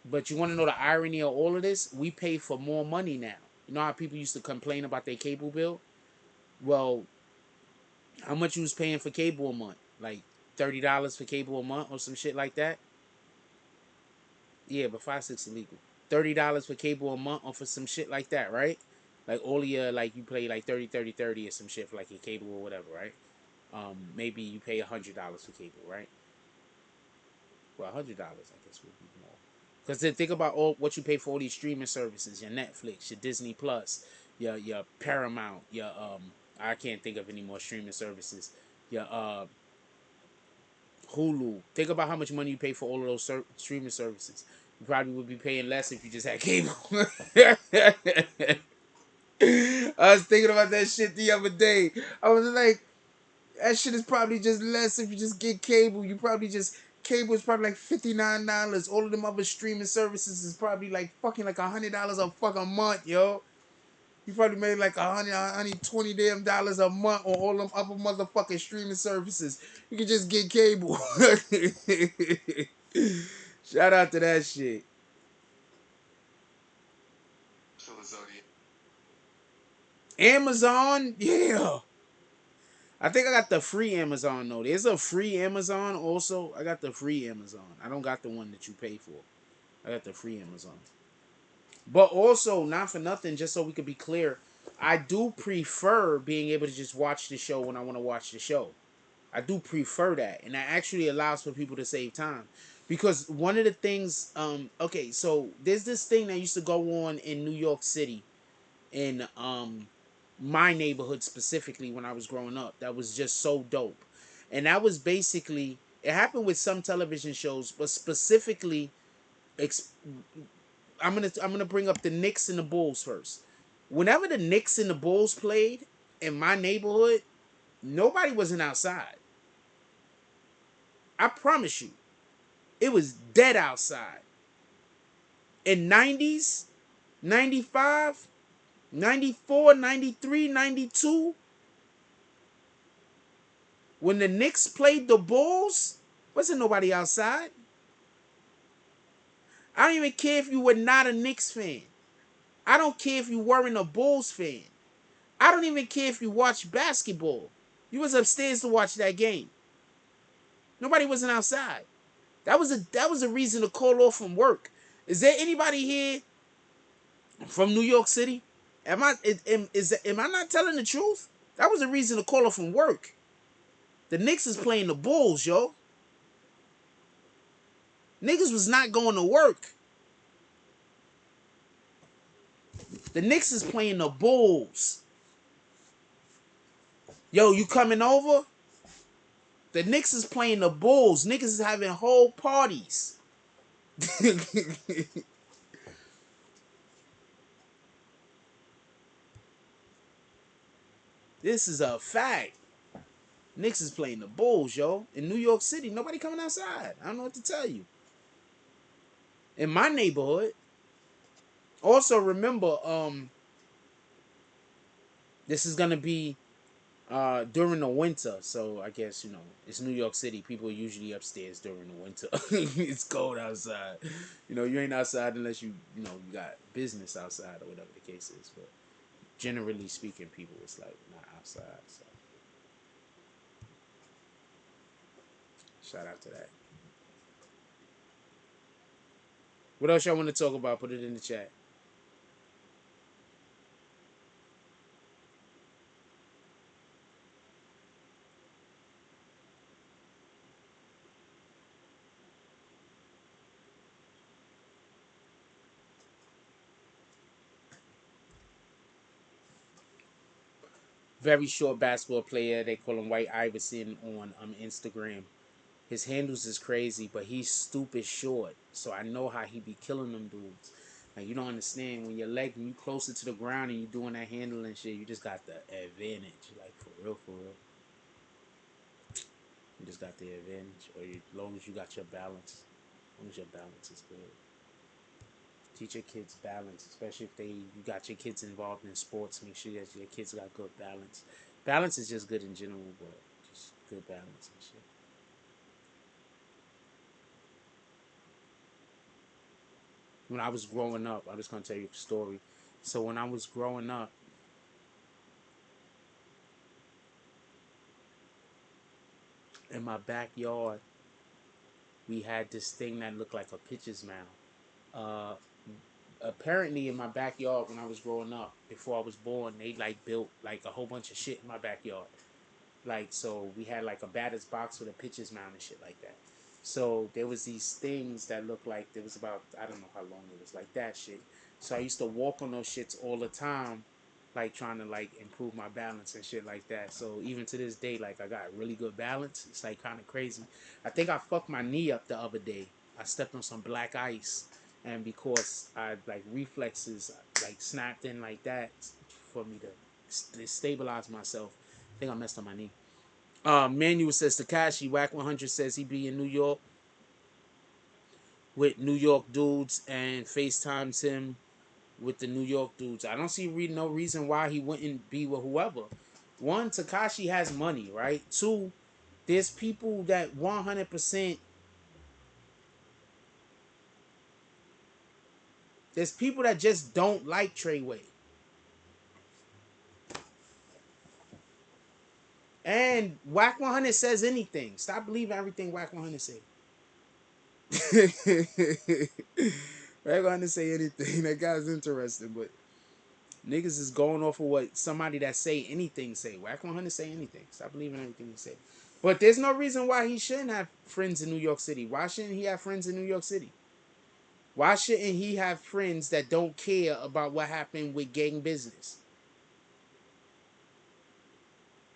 But you want to know the irony of all of this? We pay for more money now. You know how people used to complain about their cable bill? Well, how much you was paying for cable a month? Like $30 for cable a month or some shit like that? Yeah, but 5-6 illegal. $30 for cable a month or for some shit like that, right? Like all your, like you pay like 30 or some shit for like your cable or whatever, right? Maybe you pay $100 for cable, right? Well, $100 I guess would be more. Because then think about all what you pay for all these streaming services, your Netflix, your Disney Plus, your Paramount, your I can't think of any more streaming services. Your Hulu. Think about how much money you pay for all of those streaming services. You probably would be paying less if you just had cable. I was thinking about that shit the other day. I was like, that shit is probably just less if you just get cable. You probably just cable is probably like $59. All of them other streaming services is probably like fucking like $100 a fucking month, yo. You probably made like $120 damn dollars a month on all them other motherfucking streaming services. You can just get cable. Shout out to that shit. Amazon, yeah. I think I got the free Amazon though. There's a free Amazon also. I got the free Amazon. I don't got the one that you pay for. I got the free Amazon. But also, not for nothing, just so we could be clear, I do prefer being able to just watch the show when I want to watch the show. I do prefer that. And that actually allows for people to save time. Because one of the things, okay, so there's this thing that used to go on in New York City in my neighborhood specifically when I was growing up that was just so dope. And that was basically, it happened with some television shows, but specifically, I'm gonna bring up the Knicks and the Bulls first. Whenever the Knicks and the Bulls played in my neighborhood, nobody wasn't outside. I promise you, it was dead outside. In 90s, 95, 94, 93, 92, When the Knicks played the Bulls, wasn't nobody outside. I don't even care if you were not a Knicks fan. I don't care if you weren't a Bulls fan. I don't even care if you watched basketball. You was upstairs to watch that game. Nobody wasn't outside. That was a reason to call off from work. Is there anybody here from New York City? Am I not telling the truth? That was a reason to call off from work. The Knicks is playing the Bulls, yo. Niggas was not going to work. The Knicks is playing the Bulls. Yo, you coming over? The Knicks is playing the Bulls. Niggas is having whole parties. This is a fact. Knicks is playing the Bulls, yo. In New York City, nobody coming outside. I don't know what to tell you. In my neighborhood. Also, remember, this is gonna be during the winter, so I guess, you know, it's New York City. People are usually upstairs during the winter. It's cold outside. You know, you ain't outside unless you got business outside or whatever the case is. But generally speaking, people it's like not outside. So shout out to that. What else y'all want to talk about? Put it in the chat. Very short basketball player. They call him White Iverson on Instagram. His handles is crazy, but he's stupid short. So I know how he be killing them dudes. Like, you don't understand. When your leg, when you closer to the ground and you doing that handle and shit, you just got the advantage. Like, for real, for real. You just got the advantage. Or as long as you got your balance. As long as your balance is good. Teach your kids balance, especially if you got your kids involved in sports. Make sure that your kids got good balance. Balance is just good in general, but just good balance and shit. When I was growing up, I'm just gonna tell you a story. So when I was growing up, in my backyard, we had this thing that looked like a pitcher's mound. Apparently in my backyard when I was growing up, before I was born, they like built like a whole bunch of shit in my backyard. Like, so we had like a batter's box with a pitcher's mound and shit like that. So there was these things that looked like there was about, I don't know how long it was, like that shit. So I used to walk on those shits all the time, like trying to like improve my balance and shit like that. So even to this day, like I got really good balance. It's like kind of crazy. I think I fucked my knee up the other day. I stepped on some black ice, and because I like reflexes like snapped in like that for me to stabilize myself, I think I messed up my knee. Manuel says Takashi Whack 100 says he be in New York with New York dudes and FaceTimes him with the New York dudes. I don't see no reason why he wouldn't be with whoever. One, Takashi has money, right? Two, there's people that 100%. There's people that just don't like Treyway. And Whack 100 says anything. Stop believing everything Whack 100 say. Whack 100 say anything. That guy's interesting, but niggas is going off of what somebody that say anything say. Whack 100 say anything. Stop believing everything he say. But there's no reason why he shouldn't have friends in New York City. Why shouldn't he have friends in New York City? Why shouldn't he have friends that don't care about what happened with gang business?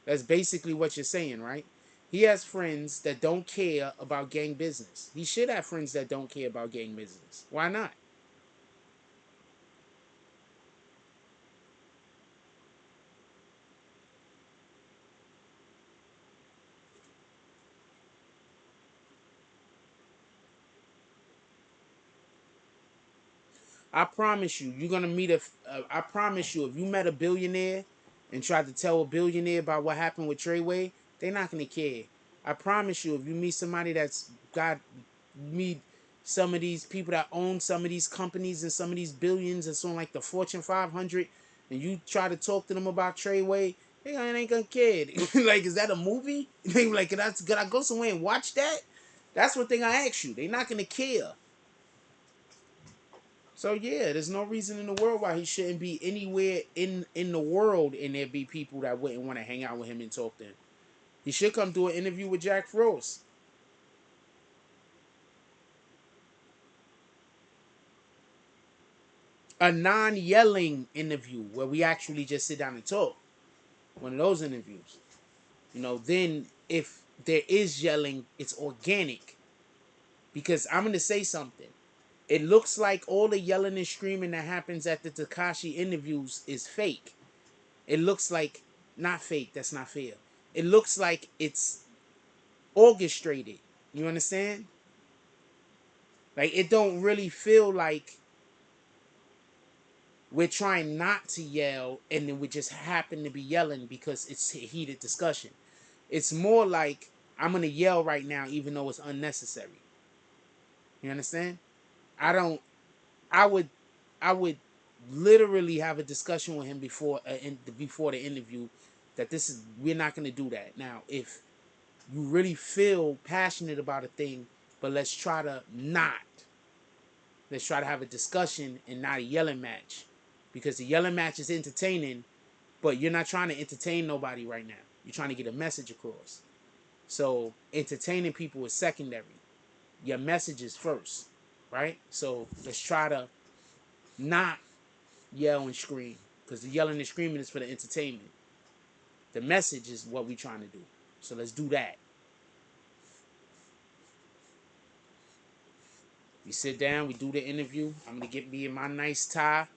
That's basically what you're saying, right? He has friends that don't care about gang business. He should have friends that don't care about gang business. Why not? I promise you, you're gonna meet I promise you, if you met a billionaire and tried to tell a billionaire about what happened with Treyway, they're not gonna care. I promise you, if you meet somebody that's got meet some of these people that own some of these companies and some of these billions that's on like the Fortune 500, and you try to talk to them about Treyway, they ain't gonna care. Like, is that a movie? They like, could I go somewhere and watch that? That's what thing I ask you. They're not gonna care. So yeah, there's no reason in the world why he shouldn't be anywhere in the world, and there be people that wouldn't want to hang out with him and talk to him. He should come do an interview with Jack Frost. A non-yelling interview where we actually just sit down and talk. One of those interviews. Then if there is yelling, it's organic. Because I'm going to say something. It looks like all the yelling and screaming that happens at the Tekashi interviews is fake. It looks like, not fake, that's not fair. It looks like it's orchestrated. You understand? Like, it don't really feel like we're trying not to yell and then we just happen to be yelling because it's a heated discussion. It's more like, I'm going to yell right now even though it's unnecessary. You understand? I would literally have a discussion with him before the interview that we're not going to do that. Now, if you really feel passionate about a thing, but let's try to have a discussion and not a yelling match, because the yelling match is entertaining, but you're not trying to entertain nobody right now. You're trying to get a message across. So entertaining people is secondary. Your message is first, right? So let's try to not yell and scream, because the yelling and screaming is for the entertainment. The message is what we're trying to do. So let's do that. We sit down, we do the interview. I'm gonna get me in my nice tie.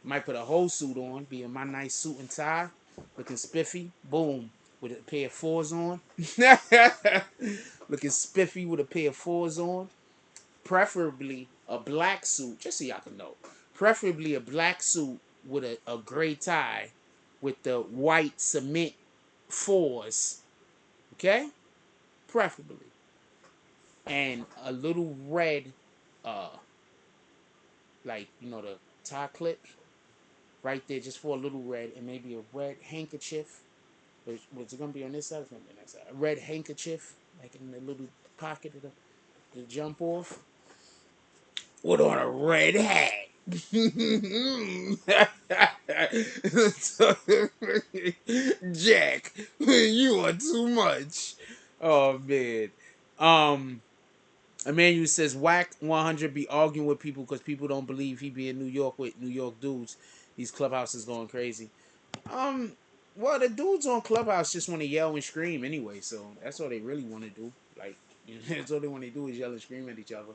Might put a whole suit on, be in my nice suit and tie, looking spiffy. Boom, with a pair of fours on. Looking spiffy with a pair of fours on. Preferably a black suit, just so y'all can know. Preferably a black suit with a gray tie with the white cement fours. Okay? Preferably. And a little red, the tie clips right there, just for a little red, and maybe a red handkerchief. Was it gonna be on this side or something on that side? A red handkerchief, like in the little pocket of the jump off. Put on a red hat. Jack, you are too much. Oh man. Emmanuel says Whack 100 be arguing with people because people don't believe he be in New York with New York dudes. These clubhouses going crazy. Well, the dudes on Clubhouse just want to yell and scream anyway, so that's all they really want to do. Like, that's all they want to do is yell and scream at each other.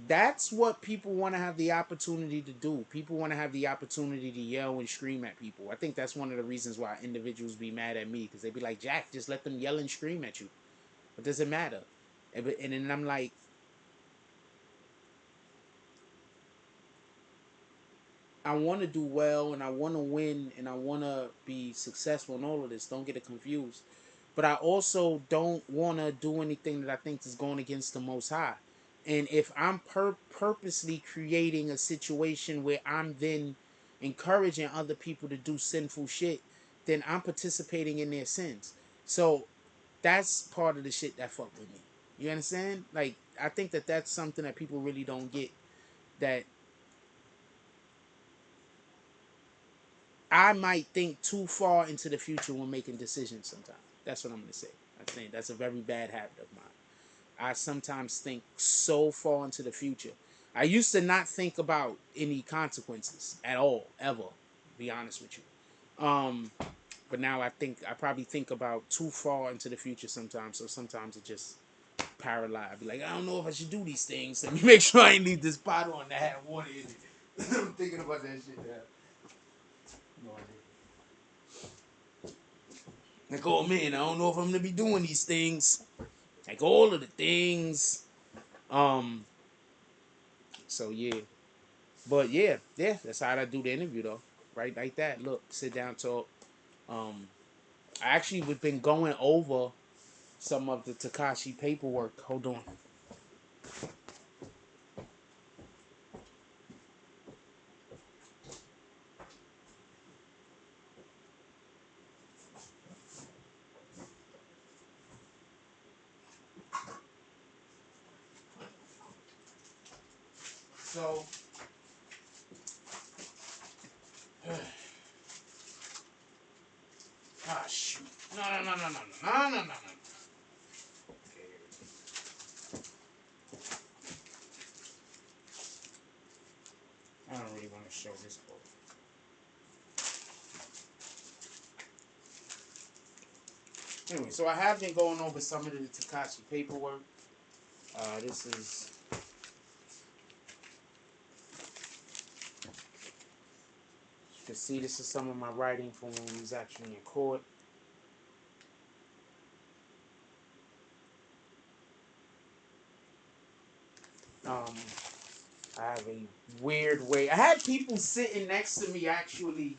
That's what people want to have the opportunity to do. People want to have the opportunity to yell and scream at people. I think that's one of the reasons why individuals be mad at me, because they be like, Jack, just let them yell and scream at you. It doesn't matter. And then I'm like, I want to do well and I want to win and I want to be successful in all of this. Don't get it confused. But I also don't want to do anything that I think is going against the Most High. And if I'm purposely creating a situation where I'm then encouraging other people to do sinful shit, then I'm participating in their sins. So that's part of the shit that fuck with me. You understand? Like, I think that that's something that people really don't get. That I might think too far into the future when making decisions sometimes. That's what I'm going to say. I think that's a very bad habit of mine. I sometimes think so far into the future. I used to not think about any consequences at all, ever, to be honest with you. But now I probably think about too far into the future sometimes. So sometimes it just paralyzed. I'd be like, I don't know if I should do these things. Let me make sure I ain't leave this pot on that have water in it. I'm thinking about that shit now. No idea. Like, oh man, I don't know if I'm gonna be doing these things. Like all of the things. So yeah. But yeah, that's how I do the interview though. Right like that. Look, sit down, talk. I actually have been going over some of the Tekashi paperwork. Hold on. So, ah, shoot. No. Okay. I don't really want to show this book. Anyway, so I have been going over some of the Tekashi paperwork. This is... You can see this is some of my writing from when he was actually in court. I have a weird way. I had people sitting next to me actually.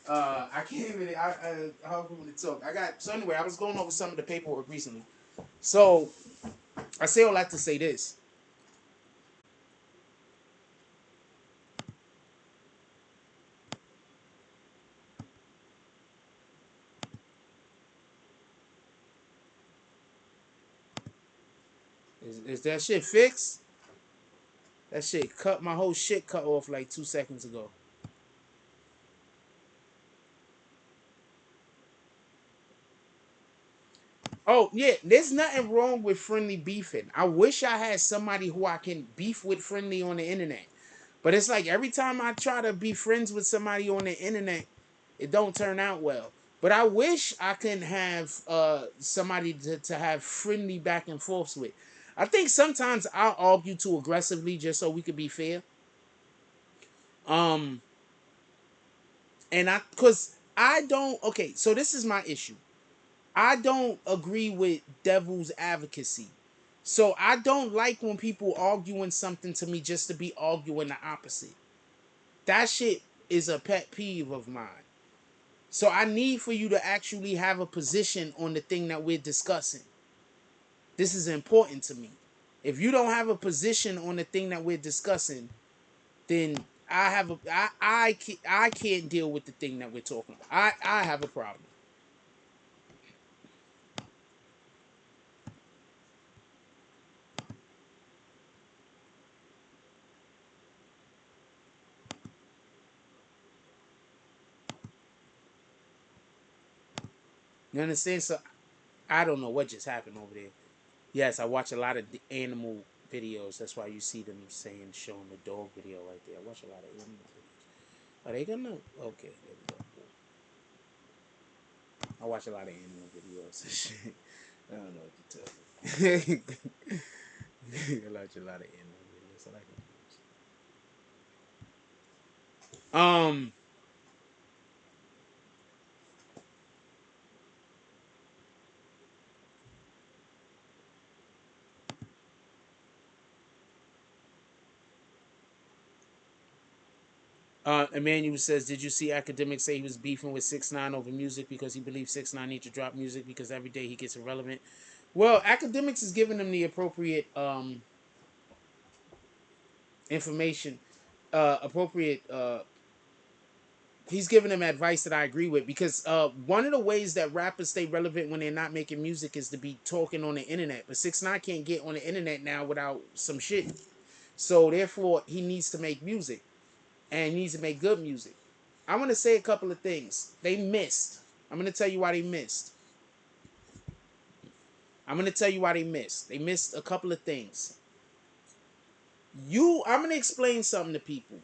I can't even. How can we talk? So anyway, I was going over some of the paperwork recently. So I say all that to say this. Is that shit fixed? That shit cut, my whole shit cut off like 2 seconds ago. Oh, yeah, there's nothing wrong with friendly beefing. I wish I had somebody who I can beef with friendly on the internet. But it's like every time I try to be friends with somebody on the internet, it don't turn out well. But I wish I can have somebody to have friendly back and forths with. I think sometimes I'll argue too aggressively just so we could be fair. Cause I don't, okay, so this is my issue. I don't agree with devil's advocacy. So I don't like when people arguing something to me just to be arguing the opposite. That shit is a pet peeve of mine. So I need for you to actually have a position on the thing that we're discussing. This is important to me. If you don't have a position on the thing that we're discussing, then I can't deal with the thing that we're talking about. I have a problem. You understand? So I don't know what just happened over there. Yes, I watch a lot of animal videos. That's why you see them showing the dog video right there. I watch a lot of animal videos. Are they gonna? Okay, there we go. I watch a lot of animal videos. I don't know what to tell you. I watch a lot of animal videos. I like them. Emmanuel says, "Did you see Akademik say he was beefing with 6ix9ine over music because he believes 6ix9ine needs to drop music because every day he gets irrelevant?" Well, Akademiks is giving him the appropriate information, appropriate. He's giving him advice that I agree with because one of the ways that rappers stay relevant when they're not making music is to be talking on the internet. But 6ix9ine can't get on the internet now without some shit. So therefore, he needs to make music, and he needs to make good music. I want to say a couple of things. They missed. I'm going to tell you why they missed. They missed a couple of things. I'm going to explain something to people.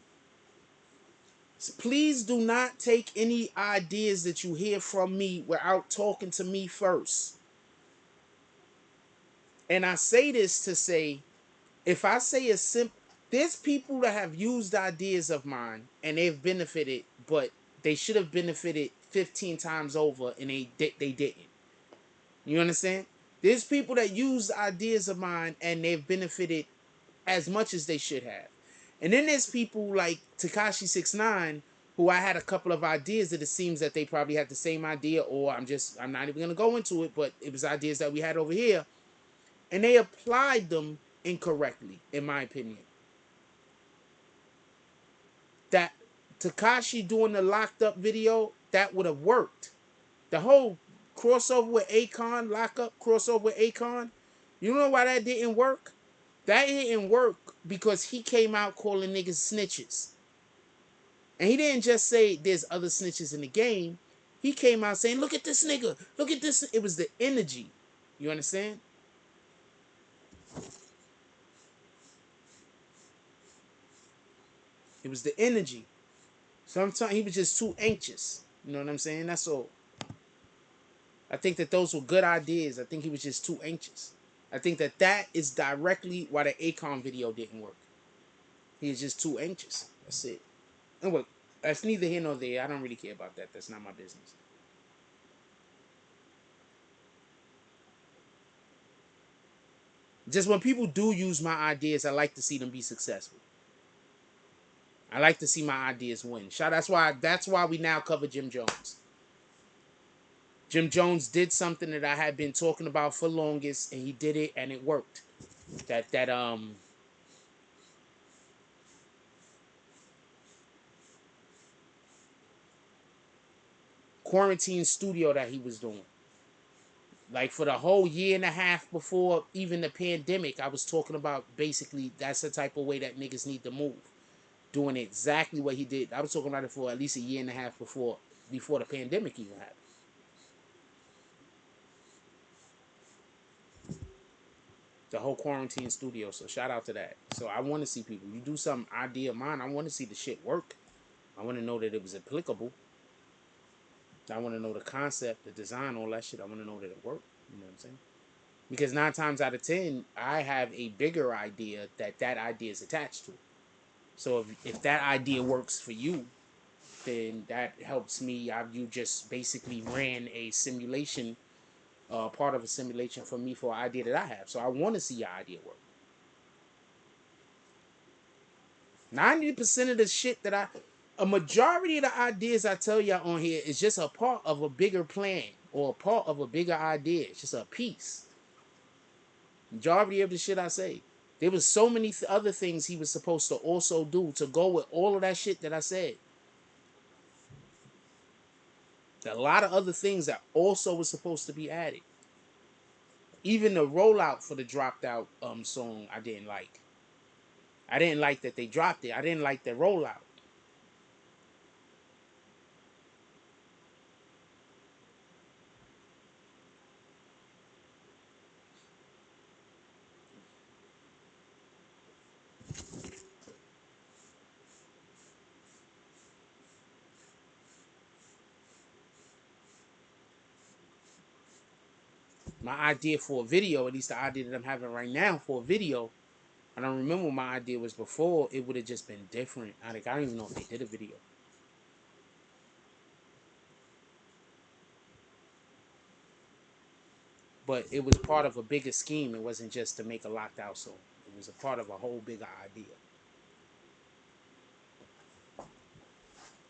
Please do not take any ideas that you hear from me without talking to me first. And I say this to say, if I say a simple, there's people that have used ideas of mine and they've benefited, but they should have benefited 15 times over and they didn't. You understand? There's people that use ideas of mine and they've benefited as much as they should have. And then there's people like Tekashi 6ix9ine who I had a couple of ideas that it seems that they probably had the same idea, or I'm not even gonna go into it, but it was ideas that we had over here, and they applied them incorrectly, in my opinion. That Tekashi doing the locked up video, that would have worked. The whole crossover with Akon, lock up crossover with Akon, you know why that didn't work? That didn't work because he came out calling niggas snitches. And he didn't just say there's other snitches in the game. He came out saying, look at this nigga. Look at this. It was the energy. You understand? It was the energy. Sometimes he was just too anxious. You know what I'm saying? That's all. I think that those were good ideas. I think he was just too anxious. I think that that is directly why the Akon video didn't work. He is just too anxious. That's it. And look, that's neither here nor there. I don't really care about that. That's not my business. Just when people do use my ideas, I like to see them be successful. I like to see my ideas win. That's why we now cover Jim Jones. Jim Jones did something that I had been talking about for longest, and he did it, and it worked. That quarantine studio that he was doing. Like for the whole year and a half before even the pandemic, I was talking about basically that's the type of way that niggas need to move. Doing exactly what he did. I was talking about it for at least a year and a half before the pandemic even happened. The whole quarantine studio. So shout out to that. So I want to see people. You do some idea of mine. I want to see the shit work. I want to know that it was applicable. I want to know the concept, the design, all that shit. I want to know that it worked. You know what I'm saying? Because 9 times out of 10, I have a bigger idea that idea is attached to. So if that idea works for you, then that helps me. You just basically ran a simulation, part of a simulation for me for an idea that I have. So I want to see your idea work. 90% of the shit a majority of the ideas I tell y'all on here is just a part of a bigger plan or a part of a bigger idea. It's just a piece. Majority of the shit I say. There was so many other things he was supposed to also do to go with all of that shit that I said. A lot of other things that also was supposed to be added. Even the rollout for the dropped out song I didn't like. I didn't like that they dropped it. I didn't like the rollout. My idea for a video, at least the idea that I'm having right now for a video, I don't remember what my idea was before. It would have just been different. I don't even know if they did a video. But it was part of a bigger scheme. It wasn't just to make a locked out song. It was a part of a whole bigger idea.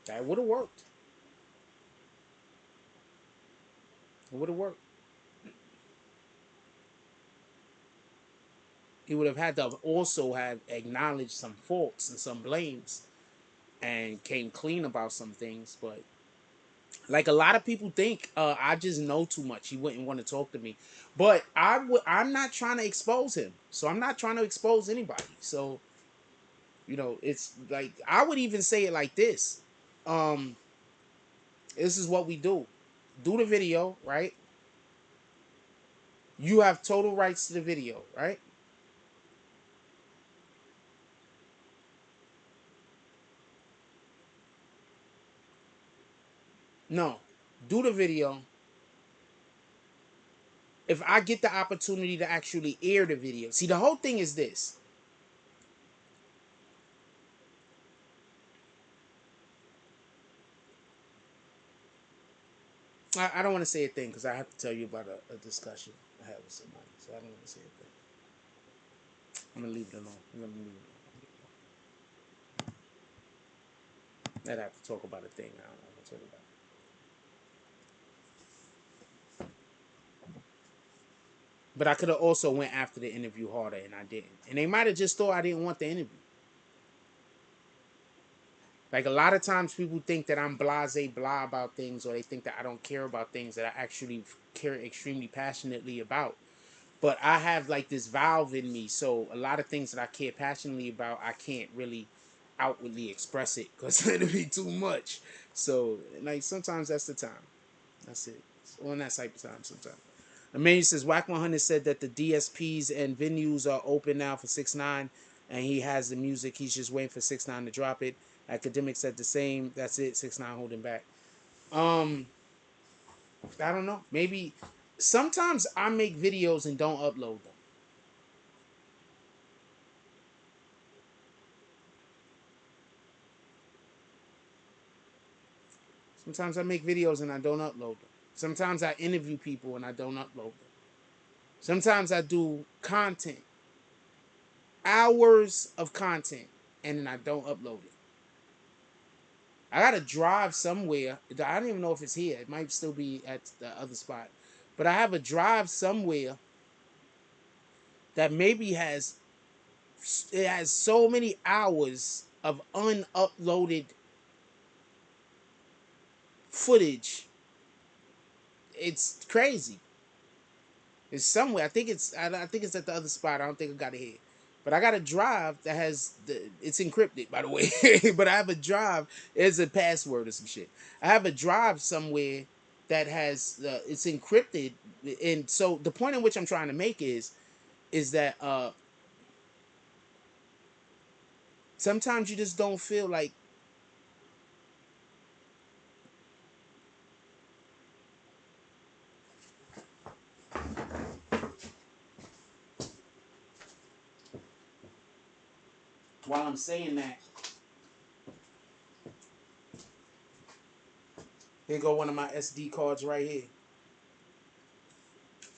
That would have worked. It would have worked. He would have had to also have acknowledged some faults and some blames and came clean about some things. But like a lot of people think, I just know too much. He wouldn't want to talk to me. But I'm not trying to expose him. So I'm not trying to expose anybody. So, it's like, I would even say it like this. This is what we do. Do the video, right? You have total rights to the video, right? No. Do the video. If I get the opportunity to actually air the video. See, the whole thing is this. I don't want to say a thing because I have to tell you about a discussion I had with somebody. So I don't want to say a thing. I'm going to leave it alone. I'm going to leave it alone. I'd have to talk about a thing I don't want to talk about. But I could have also went after the interview harder, and I didn't. And they might have just thought I didn't want the interview. Like a lot of times people think that I'm blah about things, or they think that I don't care about things that I actually care extremely passionately about. But I have like this valve in me, so a lot of things that I care passionately about, I can't really outwardly express it because it'll be too much. So like sometimes that's the time. That's it. It's on that type of time sometimes. Emmanuel says Whack 100 said that the DSPs and venues are open now for 6ix9ine, and he has the music. He's just waiting for 6ix9ine to drop it. Akademik said the same. That's it. 6ix9ine holding back. I don't know. Maybe sometimes I make videos and don't upload them. Sometimes I make videos and I don't upload them. Sometimes I interview people and I don't upload them. Sometimes I do content, hours of content, and then I don't upload it. I gotta drive somewhere. I don't even know if it's here. It might still be at the other spot. But I have a drive somewhere that maybe has so many hours of unuploaded footage. It's crazy. It's somewhere. I think it's at the other spot. I don't think I got it here. But I got a drive that has it's encrypted, by the way. But I have a drive. It's a password or some shit. I have a drive somewhere that has it's encrypted, and so the point in which I'm trying to make is that sometimes you just don't feel like. While I'm saying that, here go one of my SD cards right here.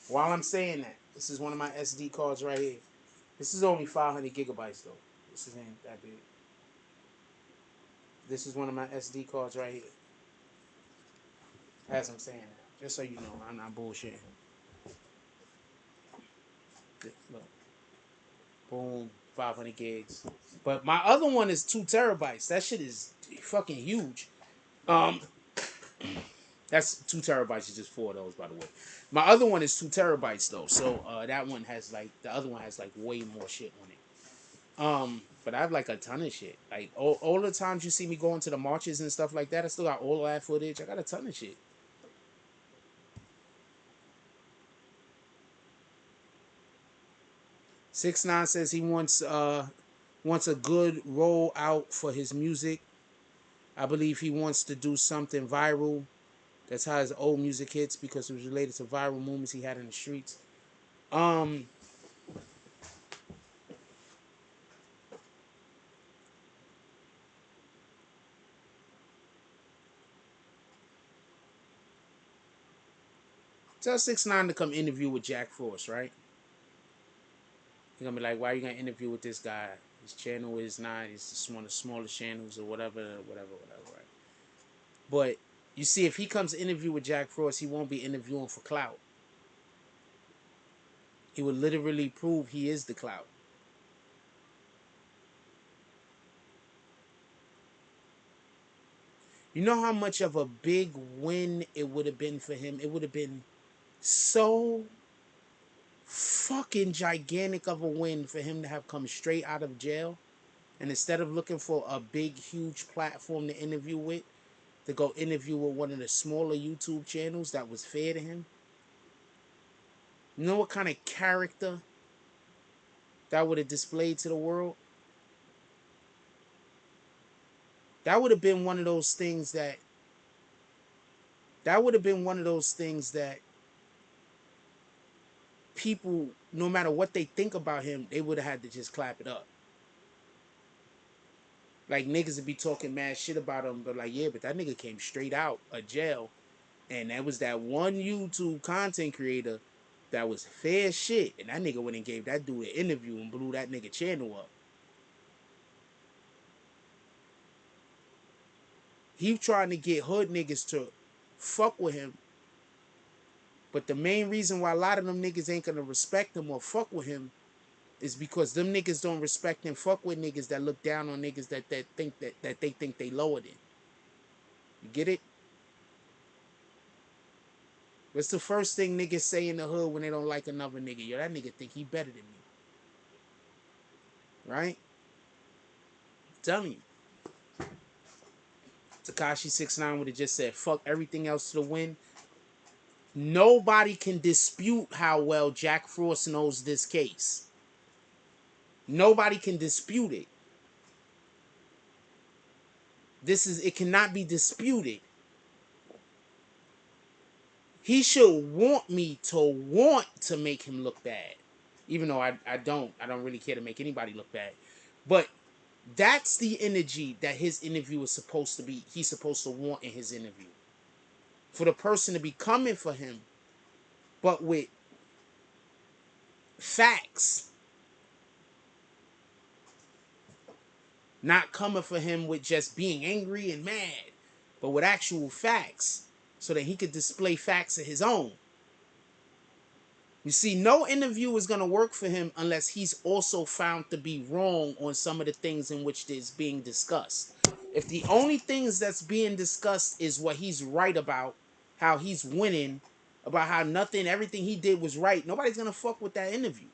While I'm saying that, this is one of my SD cards right here. This is only 500 gigabytes though. This ain't that big. This is one of my SD cards right here. As I'm saying that, just so you know, I'm not bullshitting. Look, boom, 500 gigs. But my other one is 2 terabytes. That shit is fucking huge. That's 2 terabytes. Is just 4 of those, by the way. My other one is 2 terabytes though, so that one has like the other one has like way more shit on it. But I have like a ton of shit. Like all the times you see me going to the marches and stuff like that, I still got all that footage. I got a ton of shit. 6ix9ine says he wants a good rollout for his music. I believe he wants to do something viral. That's how his old music hits because it was related to viral moments he had in the streets. Tell 6ix9ine to come interview with Jack Frost, right? You're gonna be like, why are you gonna interview with this guy? His channel is not, it's one of the smallest channels or whatever, right? But you see, if he comes to interview with Jack Frost, he won't be interviewing for clout. He would literally prove he is the clout. You know how much of a big win it would have been for him? It would have been so fucking gigantic of a win for him to have come straight out of jail. And instead of looking for a big, huge platform to interview with, to go interview with one of the smaller YouTube channels that was fair to him. You know what kind of character that would have displayed to the world? That would have been one of those things that people, no matter what they think about him, they would have had to just clap it up. Like niggas would be talking mad shit about him, but like, yeah, but that nigga came straight out of jail. And that was that one YouTube content creator that was fair shit. And that nigga went and gave that dude an interview and blew that nigga channel up. He trying to get hood niggas to fuck with him. But the main reason why a lot of them niggas ain't gonna respect him or fuck with him is because them niggas don't respect and fuck with niggas that look down on niggas that think that they think they lower than. You get it? What's the first thing niggas say in the hood when they don't like another nigga? Yo, that nigga think he better than me. Right? I'm telling you. Tekashi 6ix9ine would have just said, fuck everything else to the wind. Nobody can dispute how well Jack Frost knows this case. Nobody can dispute it. It cannot be disputed. He should want me to make him look bad. Even though I don't really care to make anybody look bad. But that's the energy that his interview is supposed to be. He's supposed to want in his interview. For the person to be coming for him, but with facts. Not coming for him with just being angry and mad, but with actual facts, so that he could display facts of his own. You see, no interview is going to work for him unless he's also found to be wrong on some of the things in which is being discussed. If the only things that's being discussed is what he's right about, how he's winning, about how everything he did was right, nobody's going to fuck with that interview.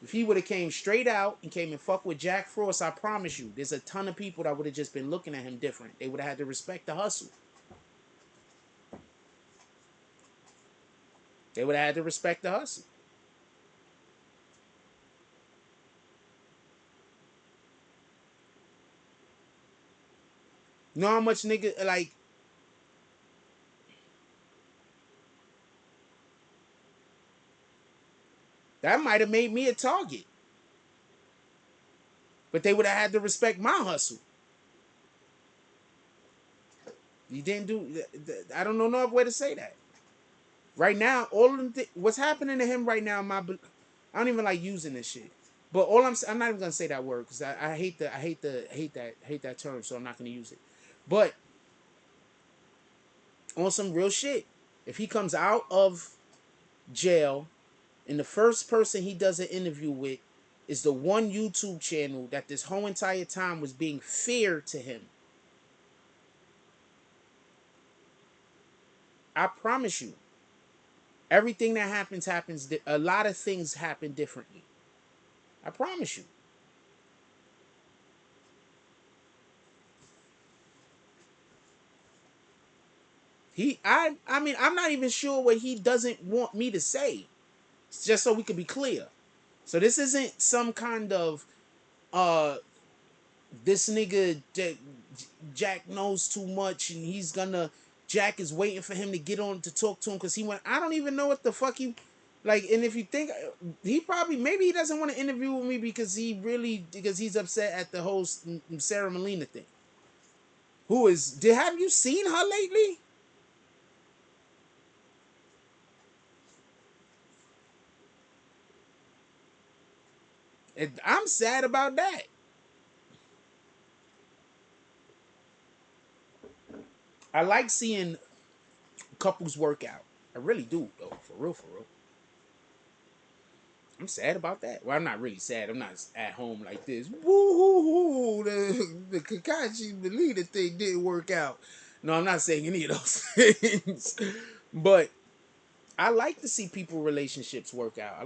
If he would have came straight out and came and fucked with Jack Frost, I promise you, there's a ton of people that would have just been looking at him different. They would have had to respect the hustle. They would have had to respect the hustle. You know how much nigga, like, that might have made me a target. But they would have had to respect my hustle. You didn't do, I don't know no other way to say that. Right now, all of them, what's happening to him right now, I don't even like using this shit. But I'm not even gonna say that word because I hate that term, so I'm not gonna use it. But on some real shit, if he comes out of jail and the first person he does an interview with is the one YouTube channel that this whole entire time was being feared to him, I promise you, everything that happens, a lot of things happen differently. I promise you. I mean, I'm not even sure what he doesn't want me to say. Just so we can be clear. So this isn't some kind of, this nigga Jack knows too much and Jack is waiting for him to get on to talk to him because I don't even know what the fuck he, like, and if you think, maybe he doesn't want to interview with me because he's upset at the whole Sarah Molina thing. Have you seen her lately? I'm sad about that. I like seeing couples work out. I really do, though. For real, for real. I'm sad about that. Well, I'm not really sad. I'm not at home like this. Woo hoo hoo! The Kakashi Melina thing didn't work out. No, I'm not saying any of those things. But I like to see people relationships work out.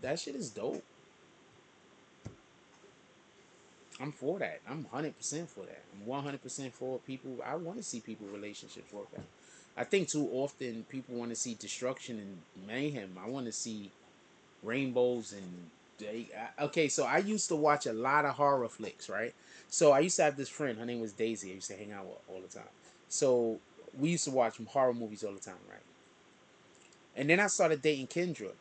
That shit is dope. I'm for that. I'm 100% for that. I'm 100% for people. I want to see people relationships work out. I think too often people want to see destruction and mayhem. I want to see rainbows and okay. So I used to watch a lot of horror flicks, right? So I used to have this friend. Her name was Daisy. I used to hang out with all the time. So we used to watch horror movies all the time, right? And then I started dating Kendra.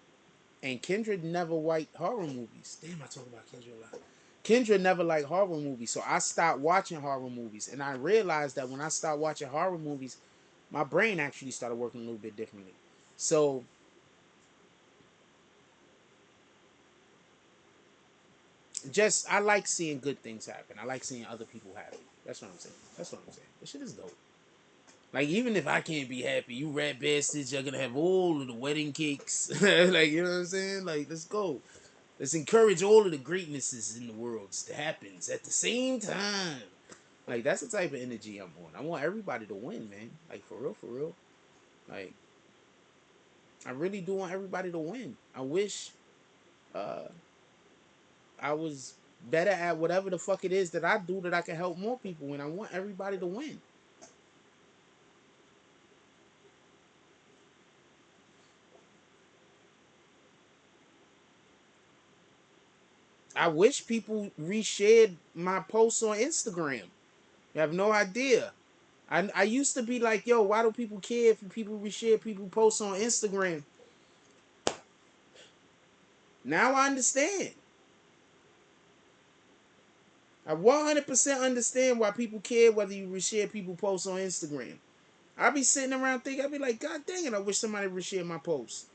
And Kendra never liked horror movies. Damn, I talk about Kendra a lot. Kendra never liked horror movies, so I stopped watching horror movies. And I realized that when I stopped watching horror movies, my brain actually started working a little bit differently. So just I like seeing good things happen. I like seeing other people happy. That's what I'm saying. That's what I'm saying. This shit is dope. Like, even if I can't be happy, you rat bastards, you're gonna have all of the wedding cakes. Like, you know what I'm saying? Like, let's go. Let's encourage all of the greatnesses in the world to happen at the same time. Like, that's the type of energy I'm on. I want everybody to win, man. Like, for real, for real. Like, I really do want everybody to win. I wish I was better at whatever the fuck it is that I do that I can help more people, and I want everybody to win. I wish people reshared my posts on Instagram. You have no idea. I used to be like, yo, why do people care if people reshare people posts on Instagram? Now I understand. I 100% understand why people care whether you reshare people posts on Instagram. I be sitting around thinking, I be like, God dang it, I wish somebody reshare my posts.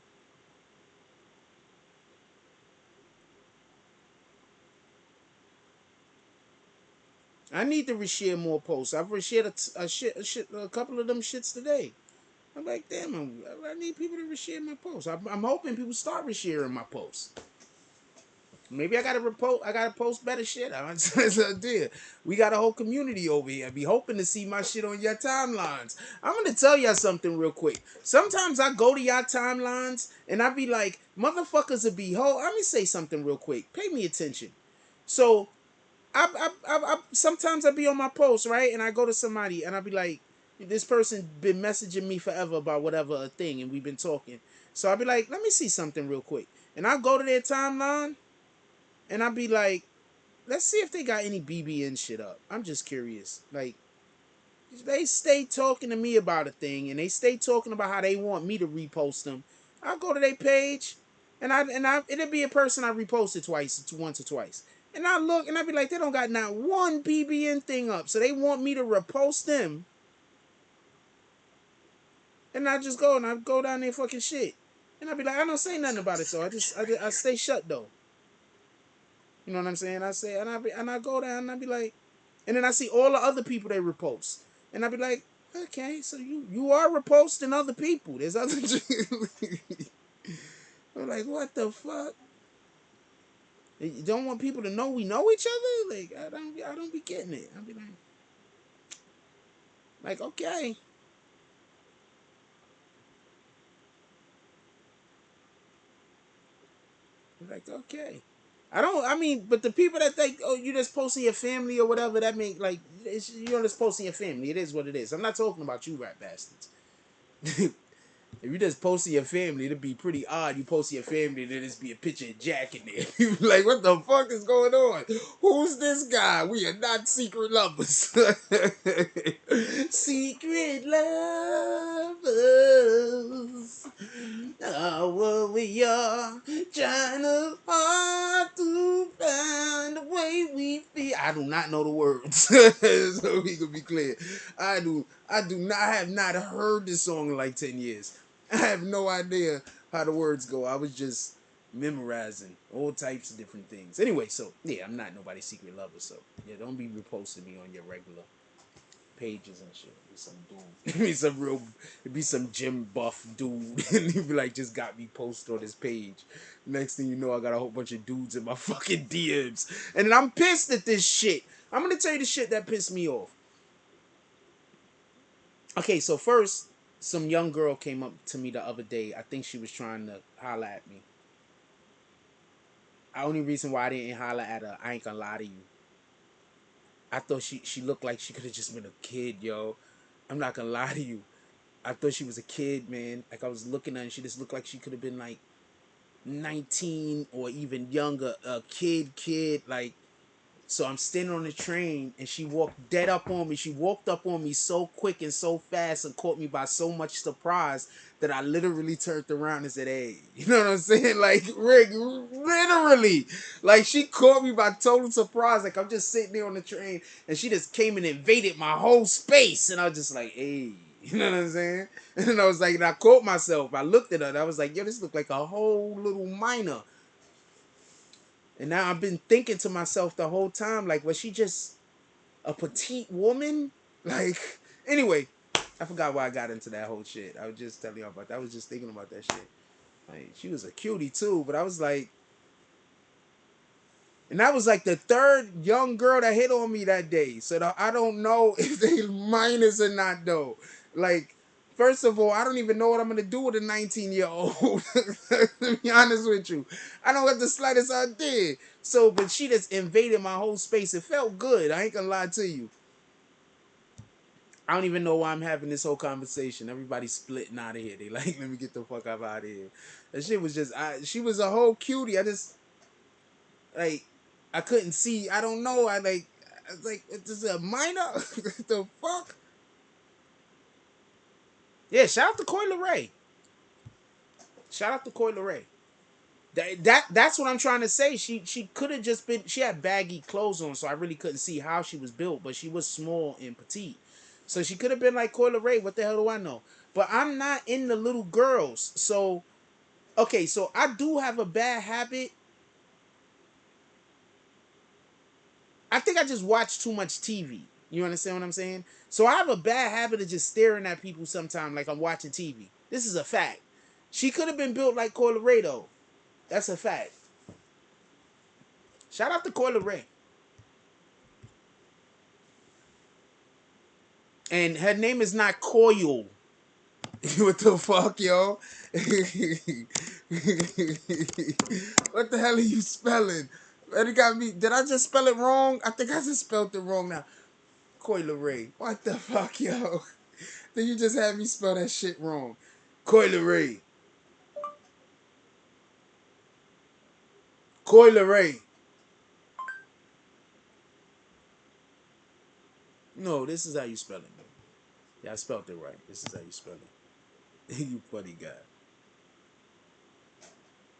I need to reshare more posts. I've reshared a couple of them shits today. I'm like, damn, I need people to reshare my posts. I'm hoping people start resharing my posts. Maybe I gotta post better shit. That's an idea. We got a whole community over here. I be hoping to see my shit on your timelines. I'm gonna tell y'all something real quick. Sometimes I go to y'all timelines and I be like, motherfuckers will be let me say something real quick. Pay me attention. So I sometimes I be on my post, right? And I go to somebody and I be like, this person been messaging me forever about whatever thing, and we've been talking. So I'll be like, let me see something real quick. And I'll go to their timeline and I'll be like, let's see if they got any BBN shit up. I'm just curious. Like, they stay talking to me about a thing and they stay talking about how they want me to repost them. I'll go to their page and it'll be a person I reposted once or twice. And I look and I be like, they don't got not one BBN thing up. So they want me to repost them. And I just go and I go down their fucking shit. And I be like, I don't say nothing about it. So I stay shut though. You know what I'm saying? I say and I go down and I be like, and then I see all the other people they repost. And I be like, okay, so you are reposting other people. There's other I'm like, what the fuck? You don't want people to know we know each other? Like, I don't be getting it. I'll be like, okay. I'm like, okay. But the people that think, oh, you just posting your family or whatever, that mean, like, you're just posting your family. It is what it is. I'm not talking about you, rat bastards. If you just posting your family, it'd be pretty odd. You posting your family, then there's be a picture of Jack in there. You be like, what the fuck is going on? Who's this guy? We are not secret lovers. Secret lovers. Oh, what we are. Trying to hard to find the way we feel. I do not know the words. So we can be clear. I have not heard this song in like 10 years. I have no idea how the words go. I was just memorizing all types of different things. Anyway, so yeah, I'm not nobody's secret lover. So yeah, don't be reposting me on your regular pages and shit. Be some dude. Be some gym buff dude. And he be like, just got me posted on his page. Next thing you know, I got a whole bunch of dudes in my fucking DMs. And I'm pissed at this shit. I'm gonna tell you the shit that pissed me off. Okay, so first, some young girl came up to me the other day. I think she was trying to holler at me. The only reason why I didn't holler at her, I ain't gonna lie to you. I thought she looked like she could have just been a kid, yo. I'm not gonna lie to you. I thought she was a kid, man. Like, I was looking at her and she just looked like she could have been like 19 or even younger. A kid, like. So I'm standing on the train and she walked dead up on me. She walked up on me so quick and so fast and caught me by so much surprise that I literally turned around and said, hey, you know what I'm saying? Like, Rick, literally. Like, she caught me by total surprise. Like, I'm just sitting there on the train and she just came and invaded my whole space. And I was just like, hey, you know what I'm saying? And then I was like, and I caught myself. I looked at her and I was like, yo, this looked like a whole little minor. And now I've been thinking to myself the whole time, like, was she just a petite woman? Like, anyway, I forgot why I got into that whole shit. I was just telling y'all about that. I was just thinking about that shit. Like, she was a cutie too, but I was like, and that was like the third young girl that hit on me that day. So I don't know if they minors or not though. Like, first of all, I don't even know what I'm gonna do with a 19-year-old. To be honest with you, I don't have the slightest idea. So, but she just invaded my whole space. It felt good. I ain't gonna lie to you. I don't even know why I'm having this whole conversation. Everybody's splitting out of here. They like, let me get the fuck up out of here. That shit was just, she was a whole cutie. I just, like, I couldn't see. I don't know. I was like, is this a minor? What the fuck? Yeah, shout out to Coi Leray. Shout out to Coi Leray. That's what I'm trying to say. She could have just been. She had baggy clothes on, so I really couldn't see how she was built. But she was small and petite, so she could have been like Coi Leray. What the hell do I know? But I'm not into little girls. So okay, so I do have a bad habit. I think I just watch too much TV. You understand what I'm saying? So I have a bad habit of just staring at people sometimes like I'm watching TV. This is a fact. She could have been built like Coi Leray though. That's a fact. Shout out to Coi Leray. And her name is not Coil. What the fuck, yo? What the hell are you spelling? It got me. Did I just spell it wrong? I think I just spelled it wrong now. Coi Leray. What the fuck, yo? Then you just had me spell that shit wrong. Coi Leray. Coi Leray. No, this is how you spell it, man. Yeah, I spelled it right. This is how you spell it. You funny guy.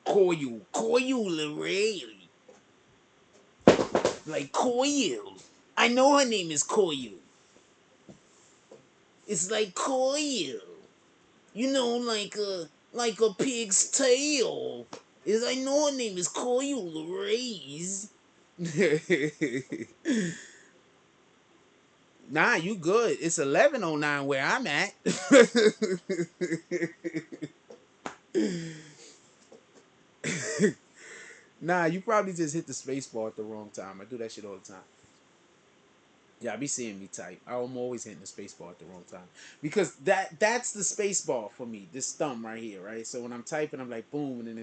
Coil Leray. Like Coil. I know her name is Coil. It's like Coil. You know, like a pig's tail. I know her name is Coil Leray. Nah, you good. It's 11:09 where I'm at. Nah, you probably just hit the space bar at the wrong time. I do that shit all the time. Yeah, I be seeing me type. I'm always hitting the space bar at the wrong time. Because that's the space bar for me. This thumb right here, right? So when I'm typing, I'm like boom, and then it's